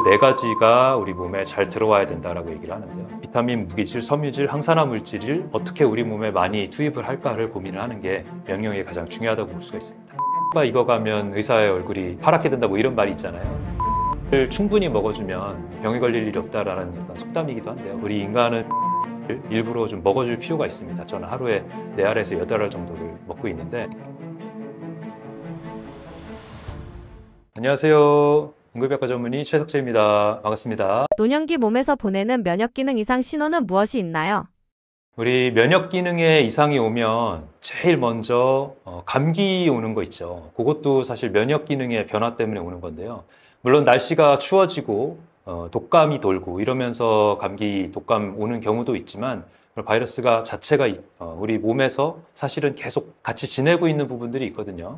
네 가지가 우리 몸에 잘 들어와야 된다라고 얘기를 하는데요. 비타민, 무기질, 섬유질, 항산화 물질을 어떻게 우리 몸에 많이 투입을 할까를 고민을 하는 게 면역력이 가장 중요하다고 볼 수가 있습니다. 이거 가면 의사의 얼굴이 파랗게 된다 뭐 이런 말이 있잖아요. 를 충분히 먹어주면 병이 걸릴 일이 없다라는 어떤 속담이기도 한데요. 우리 인간은 일부러 좀 먹어줄 필요가 있습니다. 저는 하루에 4알에서 8알 정도를 먹고 있는데. 안녕하세요. 응급의학과 전문의 최석재입니다. 반갑습니다. 노년기 몸에서 보내는 면역기능 이상 신호는 무엇이 있나요? 우리 면역기능에 이상이 오면 제일 먼저 감기 오는 거 있죠. 그것도 사실 면역기능의 변화 때문에 오는 건데요. 물론 날씨가 추워지고 독감이 돌고 이러면서 감기, 독감 오는 경우도 있지만 바이러스가 자체가 우리 몸에서 사실은 계속 같이 지내고 있는 부분들이 있거든요.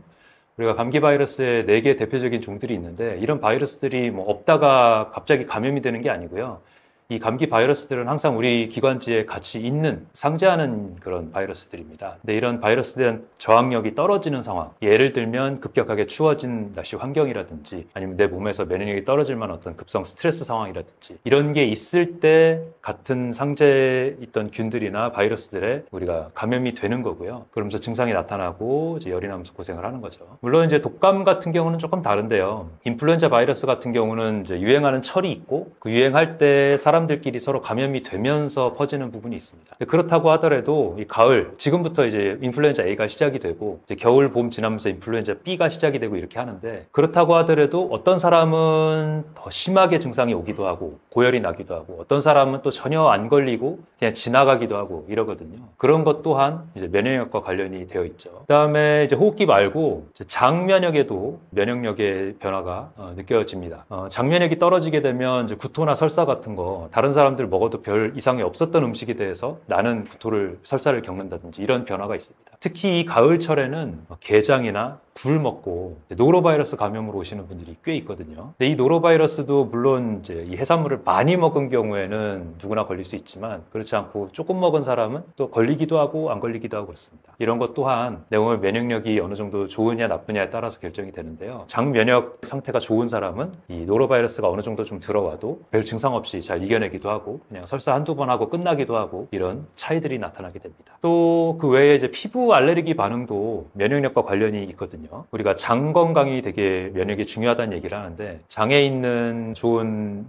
우리가 감기 바이러스의 4개 대표적인 종들이 있는데 이런 바이러스들이 뭐 없다가 갑자기 감염이 되는 게 아니고요. 이 감기 바이러스들은 항상 우리 기관지에 같이 있는, 상재하는 그런 바이러스들입니다. 근데 이런 바이러스에 대한 저항력이 떨어지는 상황, 예를 들면 급격하게 추워진 날씨 환경이라든지 아니면 내 몸에서 면역력이 떨어질 만한 어떤 급성 스트레스 상황이라든지 이런 게 있을 때 같은 상재에 있던 균들이나 바이러스들에 우리가 감염이 되는 거고요. 그러면서 증상이 나타나고 이제 열이 나면서 고생을 하는 거죠. 물론 이제 독감 같은 경우는 조금 다른데요. 인플루엔자 바이러스 같은 경우는 이제 유행하는 철이 있고 그 유행할 때 사람들끼리 서로 감염이 되면서 퍼지는 부분이 있습니다. 그렇다고 하더라도 이 가을, 지금부터 이제 인플루엔자 A가 시작이 되고 이제 겨울, 봄 지나면서 인플루엔자 B가 시작이 되고 이렇게 하는데 그렇다고 하더라도 어떤 사람은 더 심하게 증상이 오기도 하고 고열이 나기도 하고 어떤 사람은 또 전혀 안 걸리고 그냥 지나가기도 하고 이러거든요. 그런 것 또한 이제 면역력과 관련이 되어 있죠. 그다음에 이제 호흡기 말고 이제 장 면역에도 면역력의 변화가 느껴집니다. 장 면역이 떨어지게 되면 이제 구토나 설사 같은 거 다른 사람들 먹어도 별 이상이 없었던 음식에 대해서 나는 구토를, 설사를 겪는다든지 이런 변화가 있습니다. 특히 이 가을철에는 게장이나 굴 먹고 노로바이러스 감염으로 오시는 분들이 꽤 있거든요. 근데 이 노로바이러스도 물론 이제 이 해산물을 많이 먹은 경우에는 누구나 걸릴 수 있지만 그렇지 않고 조금 먹은 사람은 또 걸리기도 하고 안 걸리기도 하고 그렇습니다. 이런 것 또한 내 몸의 면역력이 어느 정도 좋으냐 나쁘냐에 따라서 결정이 되는데요. 장 면역 상태가 좋은 사람은 이 노로바이러스가 어느 정도 좀 들어와도 별 증상 없이 잘 이겨내기도 하고 그냥 설사 한두 번 하고 끝나기도 하고 이런 차이들이 나타나게 됩니다. 또 그 외에 이제 피부 알레르기 반응도 면역력과 관련이 있거든요. 우리가 장 건강이 되게 면역이 중요하다는 얘기를 하는데 장에 있는 좋은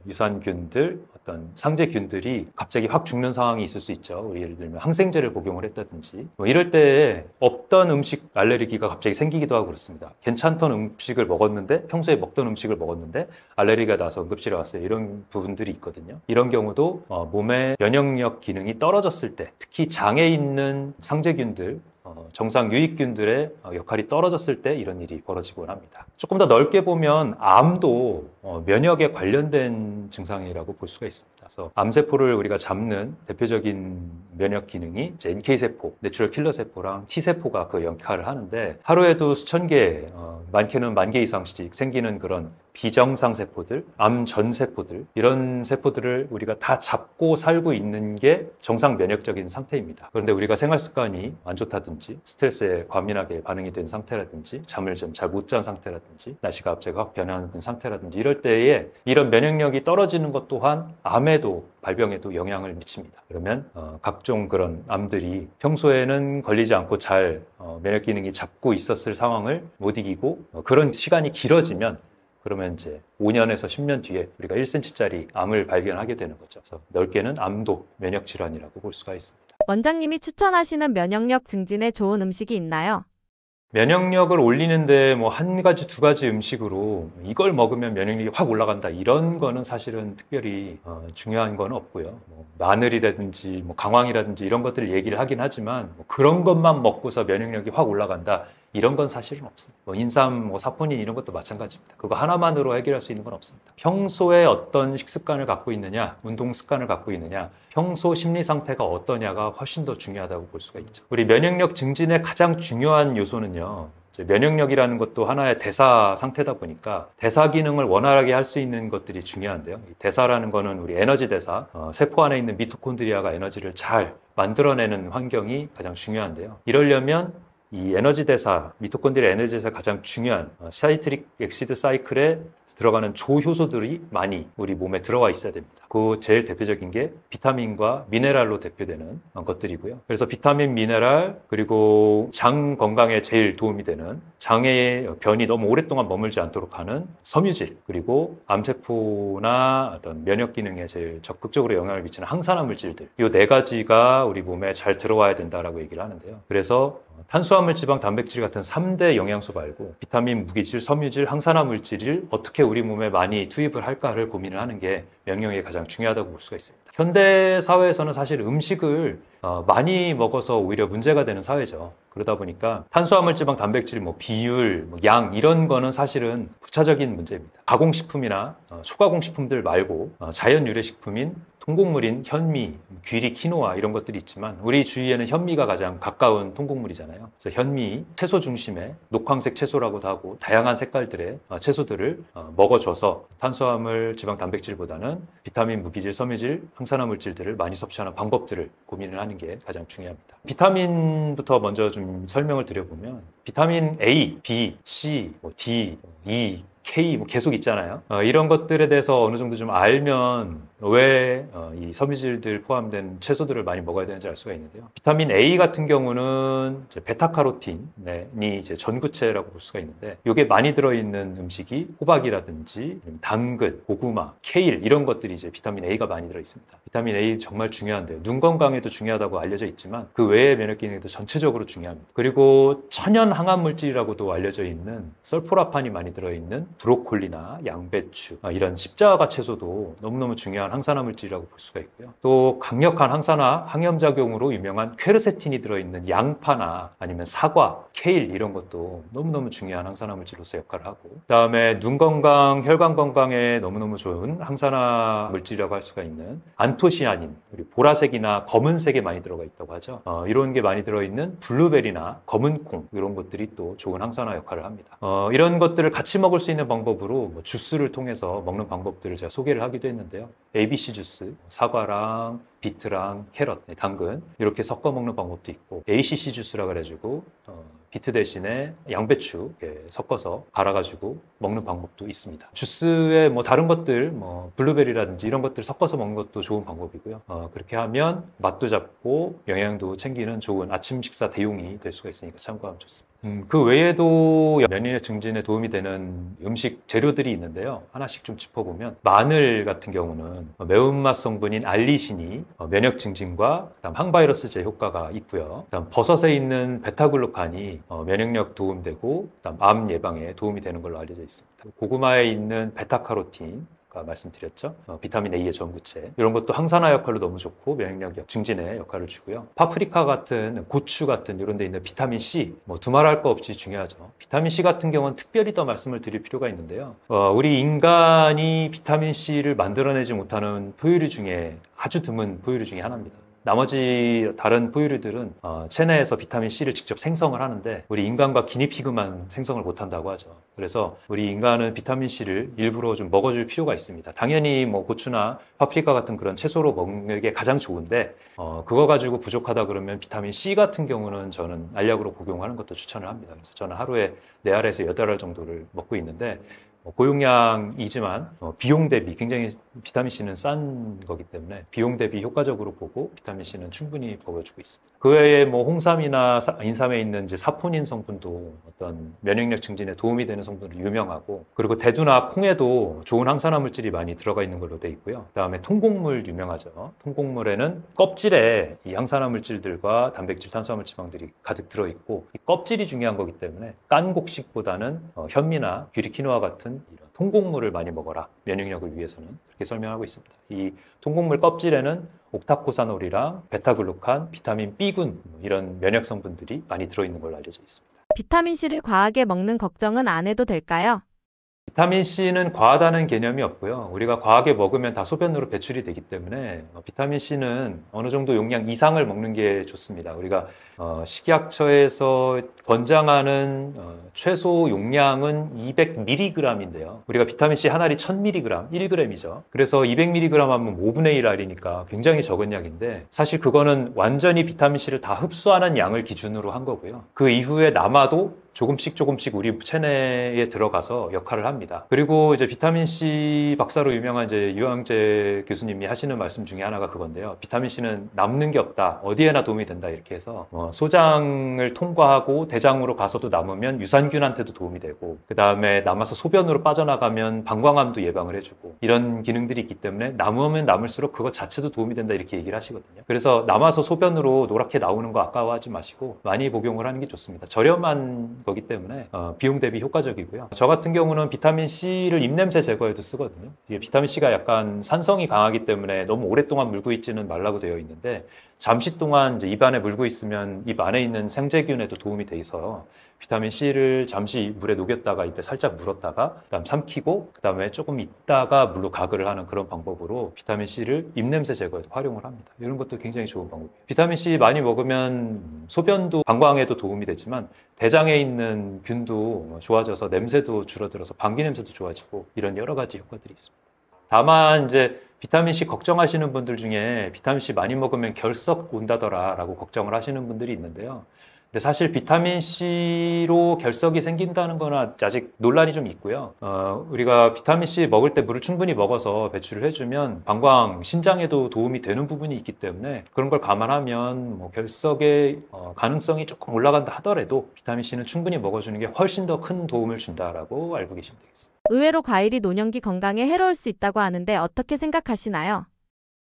유산균들, 어떤 상재균들이 갑자기 확 죽는 상황이 있을 수 있죠. 우리 예를 들면 항생제를 복용을 했다든지 뭐 이럴 때 없던 음식 알레르기가 갑자기 생기기도 하고 그렇습니다. 괜찮던 음식을 먹었는데 평소에 먹던 음식을 먹었는데 알레르기가 나서 응급실에 왔어요. 이런 부분들이 있거든요. 이런 경우도 몸의 면역력 기능이 떨어졌을 때 특히 장에 있는 상재균들 정상 유익균들의 역할이 떨어졌을 때 이런 일이 벌어지곤 합니다. 조금 더 넓게 보면 암도 면역에 관련된 증상이라고 볼 수가 있습니다. 그래서 암세포를 우리가 잡는 대표적인 면역 기능이 이제 NK세포, 내추럴 킬러 세포랑 T세포가 그 역할을 하는데 하루에도 수천 개, 많게는 10,000개 이상씩 생기는 그런 비정상 세포들, 암 전 세포들 이런 세포들을 우리가 다 잡고 살고 있는 게 정상 면역적인 상태입니다. 그런데 우리가 생활 습관이 안 좋다든지 스트레스에 과민하게 반응이 된 상태라든지 잠을 좀 잘 못 잔 상태라든지 날씨가 갑자기 확 변하는 상태라든지 이럴 때에 이런 면역력이 떨어지는 것 또한 암에도 발병에도 영향을 미칩니다. 그러면 각종 그런 암들이 평소에는 걸리지 않고 잘 면역 기능이 잡고 있었을 상황을 못 이기고 그런 시간이 길어지면 그러면 이제 5년에서 10년 뒤에 우리가 1cm짜리 암을 발견하게 되는 거죠. 그래서 넓게는 암도 면역 질환이라고 볼 수가 있습니다. 원장님이 추천하시는 면역력 증진에 좋은 음식이 있나요? 면역력을 올리는데 뭐 한 가지, 두 가지 음식으로 이걸 먹으면 면역력이 확 올라간다 이런 거는 사실은 특별히 중요한 건 없고요. 뭐 마늘이라든지 뭐 강황이라든지 이런 것들을 얘기를 하긴 하지만 뭐 그런 것만 먹고서 면역력이 확 올라간다 이런 건 사실은 없습니다. 뭐 인삼, 뭐 사포닌 이런 것도 마찬가지입니다. 그거 하나만으로 해결할 수 있는 건 없습니다. 평소에 어떤 식습관을 갖고 있느냐, 운동 습관을 갖고 있느냐, 평소 심리 상태가 어떠냐가 훨씬 더 중요하다고 볼 수가 있죠. 우리 면역력 증진의 가장 중요한 요소는요. 면역력이라는 것도 하나의 대사 상태다 보니까 대사 기능을 원활하게 할 수 있는 것들이 중요한데요. 대사라는 거는 우리 에너지 대사, 세포 안에 있는 미토콘드리아가 에너지를 잘 만들어내는 환경이 가장 중요한데요. 이러려면 이 에너지 대사, 미토콘드리아 에너지 대사 가장 중요한 사이트릭 엑시드 사이클에 들어가는 조효소들이 많이 우리 몸에 들어가 있어야 됩니다. 그 제일 대표적인 게 비타민과 미네랄로 대표되는 것들이고요. 그래서 비타민, 미네랄, 그리고 장 건강에 제일 도움이 되는, 장의 변이 너무 오랫동안 머물지 않도록 하는 섬유질, 그리고 암세포나 어떤 면역 기능에 제일 적극적으로 영향을 미치는 항산화 물질들, 이 네 가지가 우리 몸에 잘 들어와야 된다라고 얘기를 하는데요. 그래서 탄수화물, 지방, 단백질 같은 3대 영양소 말고 비타민, 무기질, 섬유질, 항산화 물질을 어떻게 우리 몸에 많이 투입을 할까를 고민을 하는 게 면역력에 가장 중요하다고 볼 수가 있습니다. 현대 사회에서는 사실 음식을 많이 먹어서 오히려 문제가 되는 사회죠. 그러다 보니까 탄수화물, 지방, 단백질, 비율, 양 이런 거는 사실은 부차적인 문제입니다. 가공식품이나 초가공식품들 말고 자연 유래 식품인 통곡물인 현미, 귀리, 키노아 이런 것들이 있지만 우리 주위에는 현미가 가장 가까운 통곡물이잖아요. 그래서 현미, 채소 중심의 녹황색 채소라고도 하고 다양한 색깔들의 채소들을 먹어줘서 탄수화물, 지방, 단백질보다는 비타민, 무기질, 섬유질, 항산화 물질들을 많이 섭취하는 방법들을 고민을 하는 게 가장 중요합니다. 비타민부터 먼저 좀 설명을 드려보면 비타민 A, B, C, D, E, K 계속 있잖아요. 이런 것들에 대해서 어느 정도 좀 알면 왜 이 섬유질들 포함된 채소들을 많이 먹어야 되는지 알 수가 있는데요. 비타민 A 같은 경우는 이제 베타카로틴이 이제 전구체라고 볼 수가 있는데 이게 많이 들어있는 음식이 호박이라든지 당근, 고구마, 케일 이런 것들이 이제 비타민 A가 많이 들어있습니다. 비타민 A 정말 중요한데요. 눈 건강에도 중요하다고 알려져 있지만 그 외의 면역 기능에도 전체적으로 중요합니다. 그리고 천연 항암 물질이라고도 알려져 있는 설포라판이 많이 들어있는 브로콜리나 양배추 이런 십자가 채소도 너무너무 중요한 항산화 물질이라고 볼 수가 있고요. 또 강력한 항산화 항염작용으로 유명한 퀘르세틴이 들어있는 양파나 아니면 사과, 케일 이런 것도 너무너무 중요한 항산화 물질로서 역할을 하고 그다음에 눈 건강, 혈관 건강에 너무너무 좋은 항산화 물질이라고 할 수가 있는 안토시아닌, 그리고 보라색이나 검은색에 많이 들어가 있다고 하죠. 이런 게 많이 들어있는 블루베리나 검은콩 이런 것들이 또 좋은 항산화 역할을 합니다. 이런 것들을 같이 먹을 수 있는 방법으로 주스를 통해서 먹는 방법들을 제가 소개를 하기도 했는데요. ABC 주스, 사과랑 비트랑 캐럿, 당근 이렇게 섞어 먹는 방법도 있고 ACC 주스라 그래가지고 비트 대신에 양배추 섞어서 갈아가지고 먹는 방법도 있습니다. 주스에 다른 것들, 블루베리라든지 이런 것들 섞어서 먹는 것도 좋은 방법이고요. 그렇게 하면 맛도 잡고 영양도 챙기는 좋은 아침 식사 대용이 될 수가 있으니까 참고하면 좋습니다. 그 외에도 면역력 증진에 도움이 되는 음식 재료들이 있는데요. 하나씩 좀 짚어보면 마늘 같은 경우는 매운맛 성분인 알리신이 면역 증진과 그다음 항바이러스제 효과가 있고요. 그다음 버섯에 있는 베타글루칸이 면역력 도움되고 그다음 암 예방에 도움이 되는 걸로 알려져 있습니다. 고구마에 있는 베타카로틴 아까 말씀드렸죠. 비타민 A의 전구체 이런 것도 항산화 역할로 너무 좋고 면역력 증진에 역할을 주고요. 파프리카 같은 고추 같은 이런 데 있는 비타민 C 두말할 거 없이 중요하죠. 비타민 C 같은 경우는 특별히 더 말씀을 드릴 필요가 있는데요. 우리 인간이 비타민 C를 만들어내지 못하는 포유류 중에 아주 드문 포유류 중에 하나입니다. 나머지 다른 포유류들은 체내에서 비타민 C를 직접 생성을 하는데 우리 인간과 기니피그만 생성을 못한다고 하죠. 그래서 우리 인간은 비타민 C를 일부러 좀 먹어줄 필요가 있습니다. 당연히 고추나 파프리카 같은 그런 채소로 먹는 게 가장 좋은데 그거 가지고 부족하다 그러면 비타민 C 같은 경우는 저는 알약으로 복용하는 것도 추천을 합니다. 그래서 저는 하루에 4알에서 8알 정도를 먹고 있는데 고용량이지만 비용 대비 굉장히 비타민 C는 싼 거기 때문에 비용 대비 효과적으로 보고 비타민 C는 충분히 먹여주고 있습니다. 그 외에 홍삼이나 인삼에 있는 이제 사포닌 성분도 어떤 면역력 증진에 도움이 되는 성분으로 유명하고 그리고 대두나 콩에도 좋은 항산화 물질이 많이 들어가 있는 걸로 돼 있고요. 그다음에 통곡물 유명하죠. 통곡물에는 껍질에 이 항산화 물질들과 단백질, 탄수화물, 지방들이 가득 들어 있고 이 껍질이 중요한 거기 때문에 깐 곡식보다는 현미나 귀리, 키노아 같은 이런 통곡물을 많이 먹어라. 면역력을 위해서는 그렇게 설명하고 있습니다. 이 통곡물 껍질에는 옥타코사놀이랑 베타글루칸, 비타민 B군 이런 면역 성분들이 많이 들어있는 걸로 알려져 있습니다. 비타민 C를 과하게 먹는 걱정은 안 해도 될까요? 비타민 C는 과하다는 개념이 없고요. 우리가 과하게 먹으면 다 소변으로 배출이 되기 때문에 비타민 C는 어느 정도 용량 이상을 먹는 게 좋습니다. 우리가 식약처에서 권장하는 최소 용량은 200mg인데요. 우리가 비타민 C 한 알이 1000mg, 1g이죠. 그래서 200mg 하면 5분의 1 알이니까 굉장히 적은 양인데 사실 그거는 완전히 비타민 C를 다 흡수하는 양을 기준으로 한 거고요. 그 이후에 남아도 조금씩 우리 체내에 들어가서 역할을 합니다. 그리고 이제 비타민 C 박사로 유명한 이제 유영재 교수님이 하시는 말씀 중에 하나가 그건데요. 비타민 C는 남는 게 없다. 어디에나 도움이 된다. 이렇게 해서 소장을 통과하고 대장으로 가서도 남으면 유산균한테도 도움이 되고 그 다음에 남아서 소변으로 빠져나가면 방광암도 예방을 해주고 이런 기능들이 있기 때문에 남으면 남을수록 그것 자체도 도움이 된다. 이렇게 얘기를 하시거든요. 그래서 남아서 소변으로 노랗게 나오는 거 아까워하지 마시고 많이 복용을 하는 게 좋습니다. 저렴한 거기 때문에 비용 대비 효과적이고요. 저 같은 경우는 비타민 C를 입냄새 제거에도 쓰거든요. 비타민 C가 약간 산성이 강하기 때문에 너무 오랫동안 물고 있지는 말라고 되어 있는데 잠시 동안 이제 입 안에 물고 있으면 입 안에 있는 생제균에도 도움이 돼 있어서 비타민 C를 잠시 물에 녹였다가 입에 살짝 물었다가 그다음 삼키고 그다음에 조금 있다가 물로 가글을 하는 그런 방법으로 비타민 C를 입냄새 제거에도 활용을 합니다. 이런 것도 굉장히 좋은 방법이에요. 비타민 C 많이 먹으면 소변도 방광에도 도움이 되지만 대장에 있는 균도 좋아져서 냄새도 줄어들어서 방귀 냄새도 좋아지고 이런 여러 가지 효과들이 있습니다. 다만 이제 비타민 C 걱정하시는 분들 중에 비타민 C 많이 먹으면 결석 온다더라 라고 걱정을 하시는 분들이 있는데요. 근데 사실 비타민 C로 결석이 생긴다는 거는 아직 논란이 좀 있고요. 우리가 비타민 C 먹을 때 물을 충분히 먹어서 배출을 해주면 방광, 신장에도 도움이 되는 부분이 있기 때문에 그런 걸 감안하면 뭐 결석의 가능성이 조금 올라간다 하더라도 비타민 C는 충분히 먹어주는 게 훨씬 더 큰 도움을 준다라고 알고 계시면 되겠습니다. 의외로 과일이 노년기 건강에 해로울 수 있다고 하는데 어떻게 생각하시나요?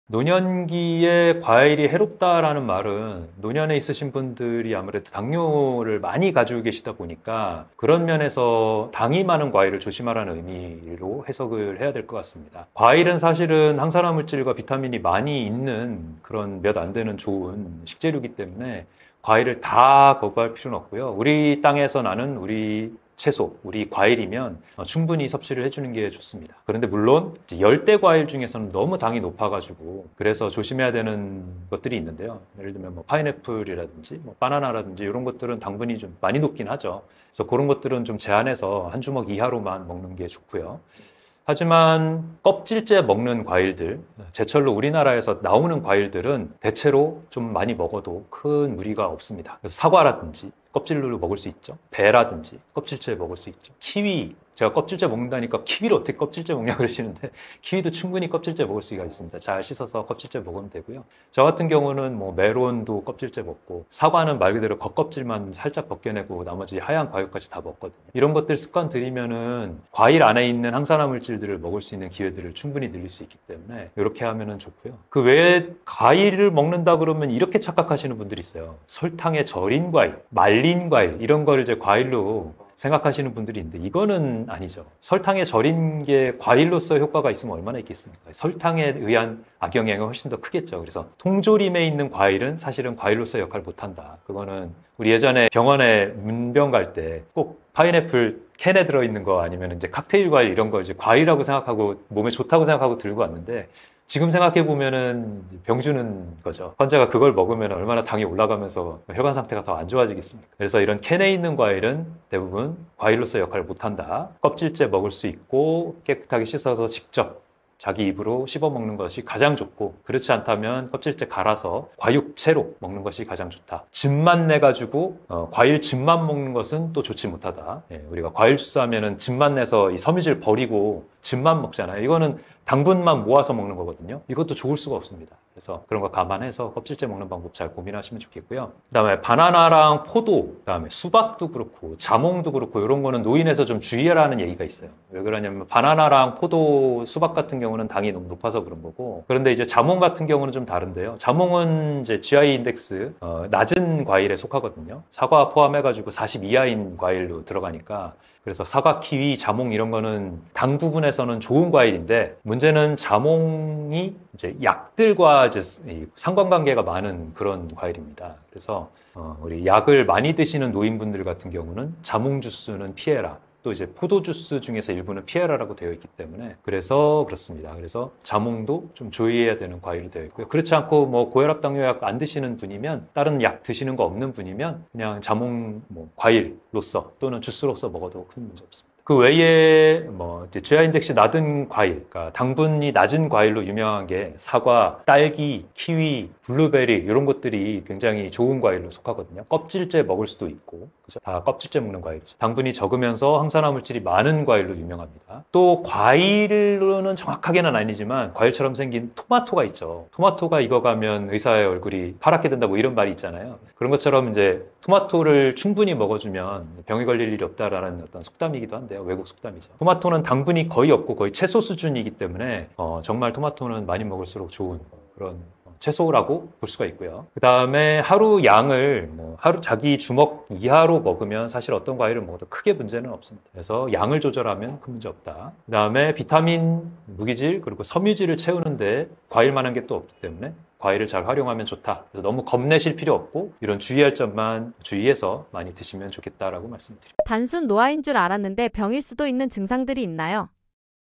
노년기에 과일이 해롭다라는 말은 노년에 있으신 분들이 아무래도 당뇨를 많이 가지고 계시다 보니까 그런 면에서 당이 많은 과일을 조심하라는 의미로 해석을 해야 될 것 같습니다. 과일은 사실은 항산화 물질과 비타민이 많이 있는 그런 몇 안 되는 좋은 식재료이기 때문에 과일을 다 거부할 필요는 없고요. 우리 땅에서 나는 우리 채소, 우리 과일이면 충분히 섭취를 해주는 게 좋습니다. 그런데 물론 열대 과일 중에서는 너무 당이 높아가지고 그래서 조심해야 되는 것들이 있는데요. 예를 들면 뭐 파인애플이라든지 뭐 바나나라든지 이런 것들은 당분이 좀 많이 높긴 하죠. 그래서 그런 것들은 좀 제한해서 한 주먹 이하로만 먹는 게 좋고요. 하지만 껍질째 먹는 과일들, 제철로 우리나라에서 나오는 과일들은 대체로 좀 많이 먹어도 큰 무리가 없습니다. 그래서 사과라든지 껍질로 먹을 수 있죠. 배라든지 껍질째 먹을 수 있죠. 키위, 제가 껍질째 먹는다니까 키위를 어떻게 껍질째 먹냐 그러시는데 키위도 충분히 껍질째 먹을 수가 있습니다. 잘 씻어서 껍질째 먹으면 되고요. 저 같은 경우는 뭐 메론도 껍질째 먹고 사과는 말 그대로 겉껍질만 살짝 벗겨내고 나머지 하얀 과육까지 다 먹거든요. 이런 것들 습관 들이면은 과일 안에 있는 항산화 물질들을 먹을 수 있는 기회들을 충분히 늘릴 수 있기 때문에 이렇게 하면은 좋고요. 그 외에 과일을 먹는다 그러면 이렇게 착각하시는 분들이 있어요. 설탕에 절인 과일, 말린 과일 이런 거를 이제 과일로 생각하시는 분들이 있는데 이거는 아니죠. 설탕에 절인 게 과일로서 효과가 있으면 얼마나 있겠습니까? 설탕에 의한 악영향이 훨씬 더 크겠죠. 그래서 통조림에 있는 과일은 사실은 과일로서 역할을 못한다. 그거는 우리 예전에 병원에 문병 갈 때 꼭 파인애플 캔에 들어있는 거 아니면 이제 칵테일 과일 이런 거 이제 과일이라고 생각하고 몸에 좋다고 생각하고 들고 왔는데 지금 생각해보면은 병 주는 거죠. 환자가 그걸 먹으면 얼마나 당이 올라가면서 혈관 상태가 더 안 좋아지겠습니까? 그래서 이런 캔에 있는 과일은 대부분 과일로서 역할을 못한다. 껍질째 먹을 수 있고 깨끗하게 씻어서 직접 자기 입으로 씹어 먹는 것이 가장 좋고 그렇지 않다면 껍질째 갈아서 과육채로 먹는 것이 가장 좋다. 즙만 내가지고 과일 즙만 먹는 것은 또 좋지 못하다. 우리가 과일 주스 하면은 즙만 내서 이 섬유질 버리고 즙만 먹잖아요. 이거는 당분만 모아서 먹는 거거든요. 이것도 좋을 수가 없습니다. 그래서 그런 거 감안해서 껍질째 먹는 방법 잘 고민하시면 좋겠고요. 그다음에 바나나랑 포도, 그다음에 수박도 그렇고 자몽도 그렇고 이런 거는 노인에서 좀 주의하라는 얘기가 있어요. 왜 그러냐면 바나나랑 포도, 수박 같은 경우는 당이 너무 높아서 그런 거고 그런데 이제 자몽 같은 경우는 좀 다른데요. 자몽은 이제 GI 인덱스 낮은 과일에 속하거든요. 사과 포함해가지고 40 이하인 과일로 들어가니까 그래서 사과, 키위, 자몽 이런 거는 당 부분에서는 좋은 과일인데 문제는 자몽이 이제 약들과 이제 상관관계가 많은 그런 과일입니다. 그래서 우리 약을 많이 드시는 노인분들 같은 경우는 자몽 주스는 피해라. 또 이제 포도주스 중에서 일부는 피해라라고 되어 있기 때문에 그래서 그렇습니다. 그래서 자몽도 좀 조의해야 되는 과일로 되어 있고요. 그렇지 않고 뭐 고혈압 당뇨약 안 드시는 분이면 다른 약 드시는 거 없는 분이면 그냥 자몽 뭐 과일로서 또는 주스로서 먹어도 큰 문제 없습니다. 그 외에 뭐 GI 인덱스 낮은 과일, 그러니까 당분이 낮은 과일로 유명한 게 사과, 딸기, 키위, 블루베리 이런 것들이 굉장히 좋은 과일로 속하거든요. 껍질째 먹을 수도 있고, 그죠? 다 껍질째 먹는 과일이죠. 당분이 적으면서 항산화 물질이 많은 과일로 유명합니다. 또 과일로는 정확하게는 아니지만 과일처럼 생긴 토마토가 있죠. 토마토가 익어가면 의사의 얼굴이 파랗게 된다 뭐 이런 말이 있잖아요. 그런 것처럼 이제 토마토를 충분히 먹어주면 병이 걸릴 일이 없다라는 어떤 속담이기도 한데요. 외국 속담이죠. 토마토는 당분이 거의 없고 거의 채소 수준이기 때문에 정말 토마토는 많이 먹을수록 좋은 그런 채소라고 볼 수가 있고요. 그 다음에 하루 양을 하루 자기 주먹 이하로 먹으면 사실 어떤 과일을 먹어도 크게 문제는 없습니다. 그래서 양을 조절하면 큰 문제 없다. 그 다음에 비타민, 무기질 그리고 섬유질을 채우는데 과일만한 게 또 없기 때문에 과일을 잘 활용하면 좋다. 그래서 너무 겁내실 필요 없고 이런 주의할 점만 주의해서 많이 드시면 좋겠다라고 말씀드립니다. 단순 노화인 줄 알았는데 병일 수도 있는 증상들이 있나요?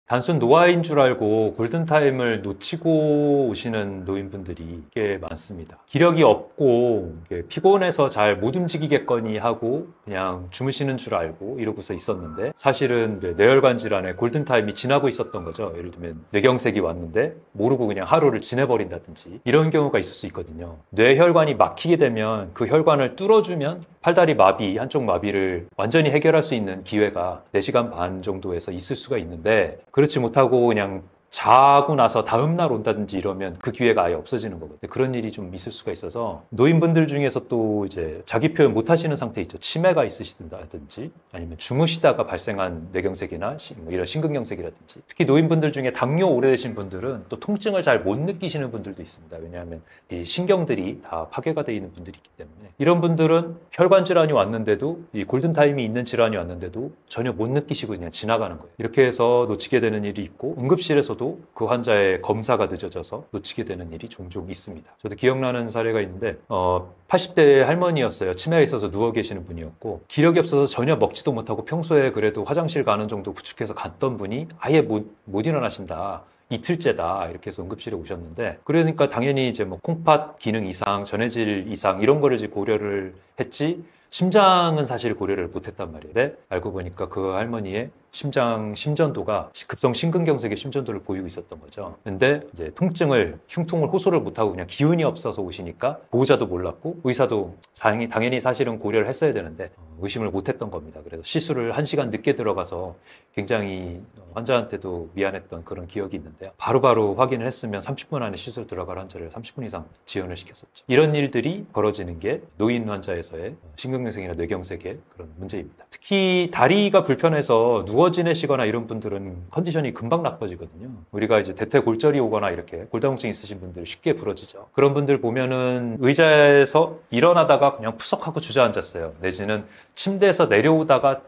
단순 노화인 줄 알고 골든타임을 놓치고 오시는 노인분들이 꽤 많습니다. 기력이 없고 피곤해서 잘 못 움직이겠거니 하고 그냥 주무시는 줄 알고 이러고서 있었는데 사실은 뇌혈관 질환에 골든타임이 지나고 있었던 거죠. 예를 들면 뇌경색이 왔는데 모르고 그냥 하루를 지내버린다든지 이런 경우가 있을 수 있거든요. 뇌혈관이 막히게 되면 그 혈관을 뚫어주면 팔다리 마비, 한쪽 마비를 완전히 해결할 수 있는 기회가 4시간 반 정도에서 있을 수가 있는데 그렇지 못하고 그냥 자고 나서 다음날 온다든지 이러면 그 기회가 아예 없어지는 거거든요. 그런 일이 좀 있을 수가 있어서 노인분들 중에서 또 이제 자기 표현 못 하시는 상태 있죠. 치매가 있으시다든지 아니면 주무시다가 발생한 뇌경색이나 뭐 이런 심근경색이라든지 특히 노인분들 중에 당뇨 오래되신 분들은 또 통증을 잘 못 느끼시는 분들도 있습니다. 왜냐하면 이 신경들이 다 파괴가 되어 있는 분들이 있기 때문에 이런 분들은 혈관 질환이 왔는데도 이 골든타임이 있는 질환이 왔는데도 전혀 못 느끼시고 그냥 지나가는 거예요. 이렇게 해서 놓치게 되는 일이 있고 응급실에서도 그 환자의 검사가 늦어져서 놓치게 되는 일이 종종 있습니다. 저도 기억나는 사례가 있는데 80대 할머니였어요. 치매가 있어서 누워 계시는 분이었고 기력이 없어서 전혀 먹지도 못하고 평소에 그래도 화장실 가는 정도 구축해서 갔던 분이 아예 못 일어나신다. 이틀째다 이렇게 해서 응급실에 오셨는데 그러니까 당연히 이제 뭐 콩팥 기능 이상, 전해질 이상 이런 거를 이제 고려를 했지 심장은 사실 고려를 못했단 말이에요. 근데 알고 보니까 그 할머니의 심장 심전도가 급성 심근경색의 심전도를 보이고 있었던 거죠. 근데 이제 흉통을 호소를 못하고 그냥 기운이 없어서 오시니까 보호자도 몰랐고 의사도 당연히 사실은 고려를 했어야 되는데 의심을 못했던 겁니다. 그래서 시술을 1시간 늦게 들어가서 굉장히 환자한테도 미안했던 그런 기억이 있는데요. 바로바로 확인을 했으면 30분 안에 시술 들어갈 환자를 30분 이상 지연을 시켰었죠. 이런 일들이 벌어지는 게 노인 환자에서의 심근경색이나 뇌경색의 그런 문제입니다. 특히 다리가 불편해서 누워 지내시거나 이런 분들은 컨디션이 금방 나빠지거든요. 우리가 이제 대퇴골절이 오거나 이렇게 골다공증 있으신 분들이 쉽게 부러지죠. 그런 분들 보면은 의자에서 일어나다가 그냥 푸석하고 주저앉았어요. 내지는 침대에서 내려오다가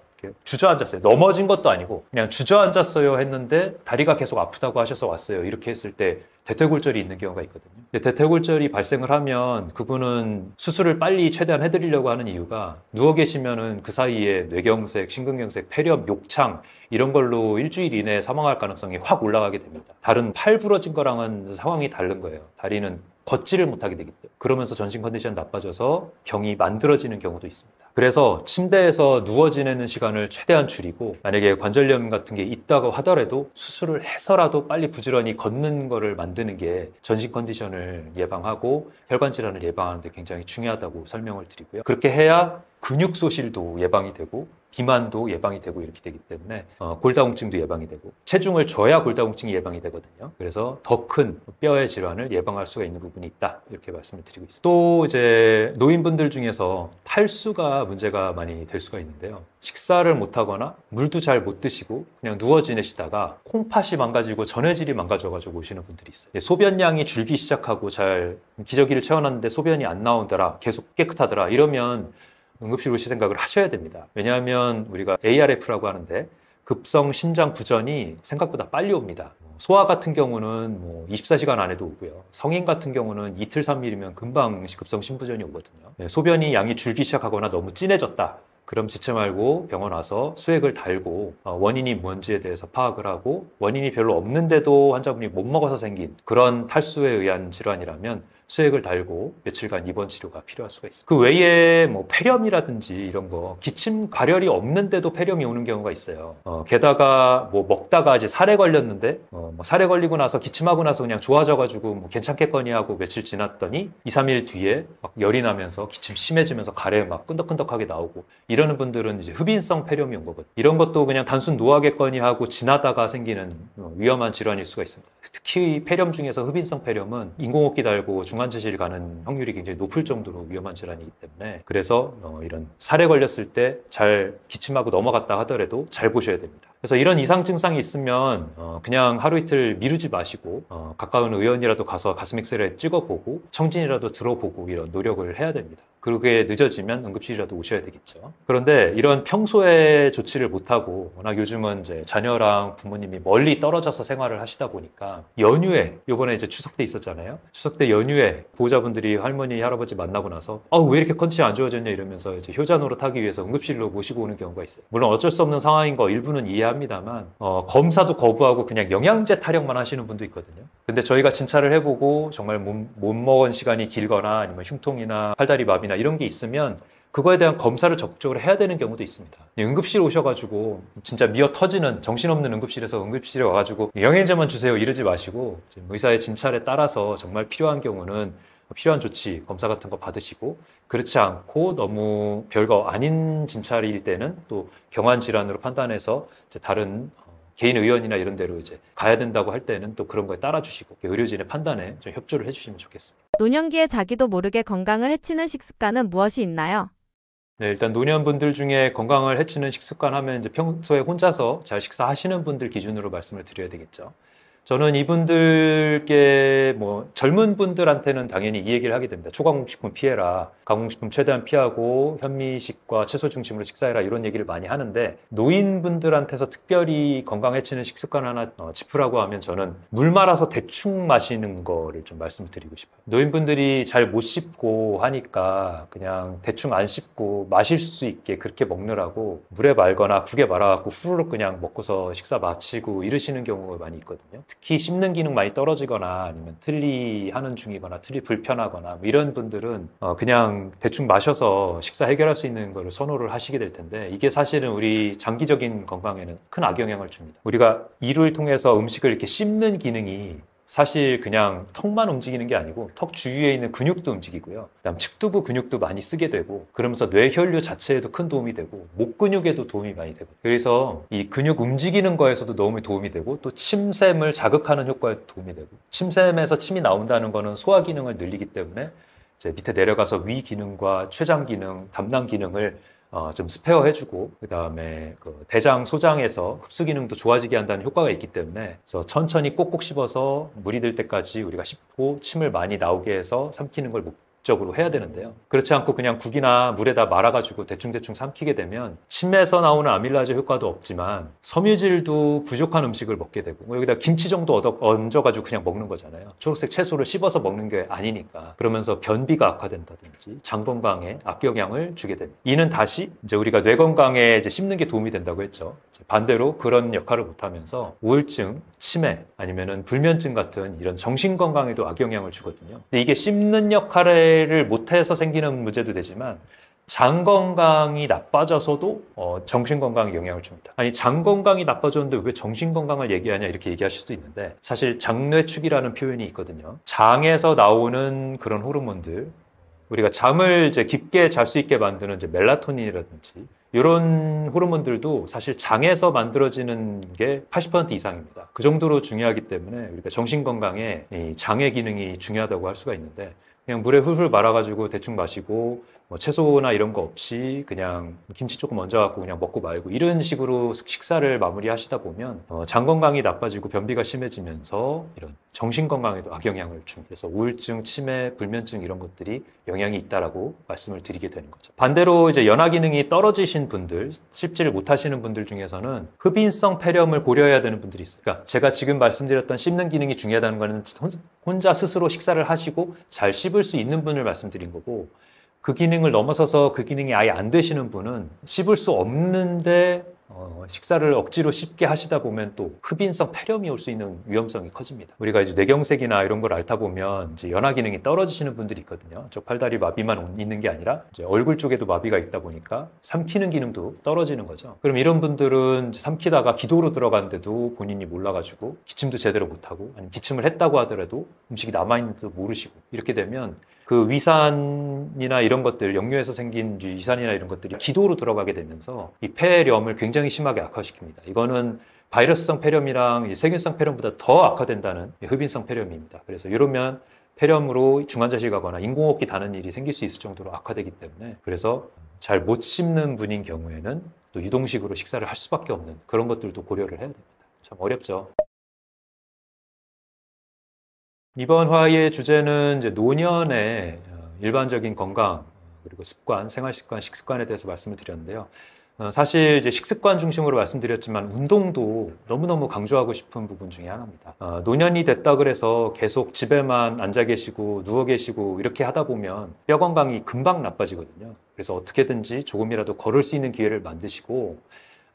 주저앉았어요. 넘어진 것도 아니고 그냥 주저앉았어요 했는데 다리가 계속 아프다고 하셔서 왔어요. 이렇게 했을 때 대퇴골절이 있는 경우가 있거든요. 근데 대퇴골절이 발생을 하면 그분은 수술을 빨리 최대한 해드리려고 하는 이유가 누워 계시면은 그 사이에 뇌경색, 심근경색, 폐렴, 욕창 이런 걸로 일주일 이내에 사망할 가능성이 확 올라가게 됩니다. 다른 팔 부러진 거랑은 상황이 다른 거예요. 다리는 걷지를 못하게 되기 때문에 그러면서 전신 컨디션 나빠져서 병이 만들어지는 경우도 있습니다. 그래서 침대에서 누워 지내는 시간을 최대한 줄이고 만약에 관절염 같은 게 있다고 하더라도 수술을 해서라도 빨리 부지런히 걷는 거를 만드는 게 전신 컨디션을 예방하고 혈관 질환을 예방하는 데 굉장히 중요하다고 설명을 드리고요. 그렇게 해야 근육 소실도 예방이 되고 비만도 예방이 되고 이렇게 되기 때문에 골다공증도 예방이 되고 체중을 줘야 골다공증이 예방이 되거든요. 그래서 더 큰 뼈의 질환을 예방할 수가 있는 부분이 있다 이렇게 말씀을 드리고 있습니다. 또 이제 노인분들 중에서 탈수가 문제가 많이 될 수가 있는데요. 식사를 못하거나 물도 잘 못 드시고 그냥 누워 지내시다가 콩팥이 망가지고 전해질이 망가져가지고 오시는 분들이 있어요. 소변량이 줄기 시작하고 잘 기저귀를 채워놨는데 소변이 안 나오더라 계속 깨끗하더라 이러면 응급실 오실 생각을 하셔야 됩니다. 왜냐하면 우리가 ARF라고 하는데 급성 신장 부전이 생각보다 빨리 옵니다. 소아 같은 경우는 뭐 24시간 안에도 오고요. 성인 같은 경우는 이틀, 3일이면 금방 급성 신부전이 오거든요. 소변이 양이 줄기 시작하거나 너무 진해졌다. 그럼 지체 말고 병원 와서 수액을 달고 원인이 뭔지에 대해서 파악을 하고 원인이 별로 없는데도 환자분이 못 먹어서 생긴 그런 탈수에 의한 질환이라면 수액을 달고 며칠간 입원 치료가 필요할 수가 있습니다. 그 외에 뭐 폐렴이라든지 이런 거 기침 발열이 없는데도 폐렴이 오는 경우가 있어요. 게다가 뭐 먹다가 이제 살에 걸렸는데 뭐 살에 걸리고 나서 기침하고 나서 그냥 좋아져가지고 뭐 괜찮겠거니 하고 며칠 지났더니 2, 3일 뒤에 막 열이 나면서 기침 심해지면서 가래 막 끈덕끈덕하게 나오고 이러는 분들은 이제 흡인성 폐렴이 온 거거든요. 이런 것도 그냥 단순 노화겠거니 하고 지나다가 생기는 위험한 질환일 수가 있습니다. 특히 폐렴 중에서 흡인성 폐렴은 인공호흡기 달고 중환자실 가는 확률이 굉장히 높을 정도로 위험한 질환이기 때문에 그래서 이런 살에 걸렸을 때 잘 기침하고 넘어갔다 하더라도 잘 보셔야 됩니다. 그래서 이런 이상 증상이 있으면 그냥 하루 이틀 미루지 마시고 가까운 의원이라도 가서 가슴 엑스레이 찍어보고 청진이라도 들어보고 이런 노력을 해야 됩니다. 그게 늦어지면 응급실이라도 오셔야 되겠죠. 그런데 이런 평소에 조치를 못하고 워낙 요즘은 이제 자녀랑 부모님이 멀리 떨어져서 생활을 하시다 보니까 연휴에 이번에 이제 추석 때 있었잖아요. 추석 때 연휴에 보호자분들이 할머니, 할아버지 만나고 나서 왜 이렇게 컨디션이 안 좋아졌냐 이러면서 이제 효자 노릇하기 위해서 응급실로 모시고 오는 경우가 있어요. 물론 어쩔 수 없는 상황인 거 일부는 이해합니다만 검사도 거부하고 그냥 영양제 타령만 하시는 분도 있거든요. 근데 저희가 진찰을 해보고 정말 못 먹은 시간이 길거나 아니면 흉통이나 팔다리 마비나 이런 게 있으면 그거에 대한 검사를 적극적으로 해야 되는 경우도 있습니다. 응급실 오셔가지고 진짜 미어 터지는 정신없는 응급실에서 응급실에 와가지고 영양제만 주세요 이러지 마시고 의사의 진찰에 따라서 정말 필요한 경우는 필요한 조치, 검사 같은 거 받으시고 그렇지 않고 너무 별거 아닌 진찰일 때는 또 경환 질환으로 판단해서 이제 다른 개인 의원이나 이런 데로 이제 가야 된다고 할 때는 또 그런 거에 따라주시고 의료진의 판단에 좀 협조를 해주시면 좋겠습니다. 노년기에 자기도 모르게 건강을 해치는 식습관은 무엇이 있나요? 네, 일단 노년분들 중에 건강을 해치는 식습관 하면 이제 평소에 혼자서 잘 식사하시는 분들 기준으로 말씀을 드려야 되겠죠. 저는 이분들께 뭐 젊은 분들한테는 당연히 이 얘기를 하게 됩니다. 초가공식품 피해라. 가공식품 최대한 피하고 현미식과 채소 중심으로 식사해라. 이런 얘기를 많이 하는데 노인분들한테서 특별히 건강 해치는 식습관 하나 짚으라고 하면 저는 물 말아서 대충 마시는 거를 좀 말씀을 드리고 싶어요. 노인분들이 잘 못 씹고 하니까 그냥 대충 안 씹고 마실 수 있게 그렇게 먹느라고 물에 말거나 국에 말아갖고 후루룩 그냥 먹고서 식사 마치고 이러시는 경우가 많이 있거든요. 특히 씹는 기능 많이 떨어지거나 아니면 틀니 하는 중이거나 틀니 불편하거나 뭐 이런 분들은 그냥 대충 마셔서 식사 해결할 수 있는 걸 선호를 하시게 될 텐데 이게 사실은 우리 장기적인 건강에는 큰 악영향을 줍니다. 우리가 이를 통해서 음식을 이렇게 씹는 기능이 사실 그냥 턱만 움직이는 게 아니고 턱 주위에 있는 근육도 움직이고요. 그다음 측두부 근육도 많이 쓰게 되고 그러면서 뇌혈류 자체에도 큰 도움이 되고 목 근육에도 도움이 많이 되고 그래서 이 근육 움직이는 거에서도 너무 도움이 되고 또 침샘을 자극하는 효과에도 도움이 되고 침샘에서 침이 나온다는 거는 소화 기능을 늘리기 때문에 이제 밑에 내려가서 위 기능과 췌장 기능, 담낭 기능을 좀 스페어 해주고 그 다음에 대장, 소장에서 흡수 기능도 좋아지게 한다는 효과가 있기 때문에 그래서 천천히 꼭꼭 씹어서 물이 들 때까지 우리가 씹고 침을 많이 나오게 해서 삼키는 걸 목적으로 해야 되는데요. 그렇지 않고 그냥 국이나 물에다 말아가지고 대충대충 삼키게 되면 침에서 나오는 아밀라제 효과도 없지만 섬유질도 부족한 음식을 먹게 되고 여기다 김치 정도 얹어가지고 그냥 먹는 거잖아요. 초록색 채소를 씹어서 먹는 게 아니니까 그러면서 변비가 악화된다든지 장 건강에 악영향을 주게 됩니다. 이는 다시 이제 우리가 뇌 건강에 이제 씹는 게 도움이 된다고 했죠. 반대로 그런 역할을 못하면서 우울증, 치매 아니면은 불면증 같은 이런 정신 건강에도 악영향을 주거든요. 근데 이게 씹는 역할을 못해서 생기는 문제도 되지만 장 건강이 나빠져서도 정신 건강에 영향을 줍니다. 아니 장 건강이 나빠졌는데 왜 정신 건강을 얘기하냐 이렇게 얘기하실 수도 있는데 사실 장뇌축이라는 표현이 있거든요. 장에서 나오는 그런 호르몬들 우리가 잠을 이제 깊게 잘 수 있게 만드는 이제 멜라토닌이라든지 이런 호르몬들도 사실 장에서 만들어지는 게 80% 이상입니다. 그 정도로 중요하기 때문에 우리가 정신 건강에 이 장의 기능이 중요하다고 할 수가 있는데 그냥 물에 훌훌 말아가지고 대충 마시고 뭐 채소나 이런 거 없이 그냥 김치 조금 얹어갖고 그냥 먹고 말고 이런 식으로 식사를 마무리하시다 보면 장 건강이 나빠지고 변비가 심해지면서 이런 정신 건강에도 악영향을 줍니다. 그래서 우울증, 치매, 불면증 이런 것들이 영향이 있다라고 말씀을 드리게 되는 거죠. 반대로 이제 연화 기능이 떨어지신 분들, 씹지를 못하시는 분들 중에서는 흡인성 폐렴을 고려해야 되는 분들이 있어요. 그러니까 제가 지금 말씀드렸던 씹는 기능이 중요하다는 거는 혼자 스스로 식사를 하시고 잘 씹을 수 있는 분을 말씀드린 거고 그 기능을 넘어서서 그 기능이 아예 안 되시는 분은 씹을 수 없는데 식사를 억지로 씹게 하시다 보면 또 흡인성 폐렴이 올 수 있는 위험성이 커집니다. 우리가 이제 뇌경색이나 이런 걸 앓다 보면 이제 연화 기능이 떨어지시는 분들이 있거든요. 저 팔다리 마비만 있는 게 아니라 이제 얼굴 쪽에도 마비가 있다 보니까 삼키는 기능도 떨어지는 거죠. 그럼 이런 분들은 이제 삼키다가 기도로 들어갔는데도 본인이 몰라가지고 기침도 제대로 못하고, 아니 기침을 했다고 하더라도 음식이 남아있는지도 모르시고, 이렇게 되면 그 위산이나 이런 것들, 역류에서 생긴 위산이나 이런 것들이 기도로 들어가게 되면서 이 폐렴을 굉장히 심하게 악화시킵니다. 이거는 바이러스성 폐렴이랑 세균성 폐렴보다 더 악화된다는 흡인성 폐렴입니다. 그래서 이러면 폐렴으로 중환자실 가거나 인공호흡기 다는 일이 생길 수 있을 정도로 악화되기 때문에, 그래서 잘 못 씹는 분인 경우에는 또 유동식으로 식사를 할 수밖에 없는 그런 것들도 고려를 해야 됩니다. 참 어렵죠. 이번 화의 주제는 이제 노년의 일반적인 건강, 그리고 습관, 생활습관, 식습관에 대해서 말씀을 드렸는데요. 사실 이제 식습관 중심으로 말씀드렸지만 운동도 너무너무 강조하고 싶은 부분 중에 하나입니다. 노년이 됐다 그래서 계속 집에만 앉아 계시고 누워 계시고 이렇게 하다 보면 뼈 건강이 금방 나빠지거든요. 그래서 어떻게든지 조금이라도 걸을 수 있는 기회를 만드시고,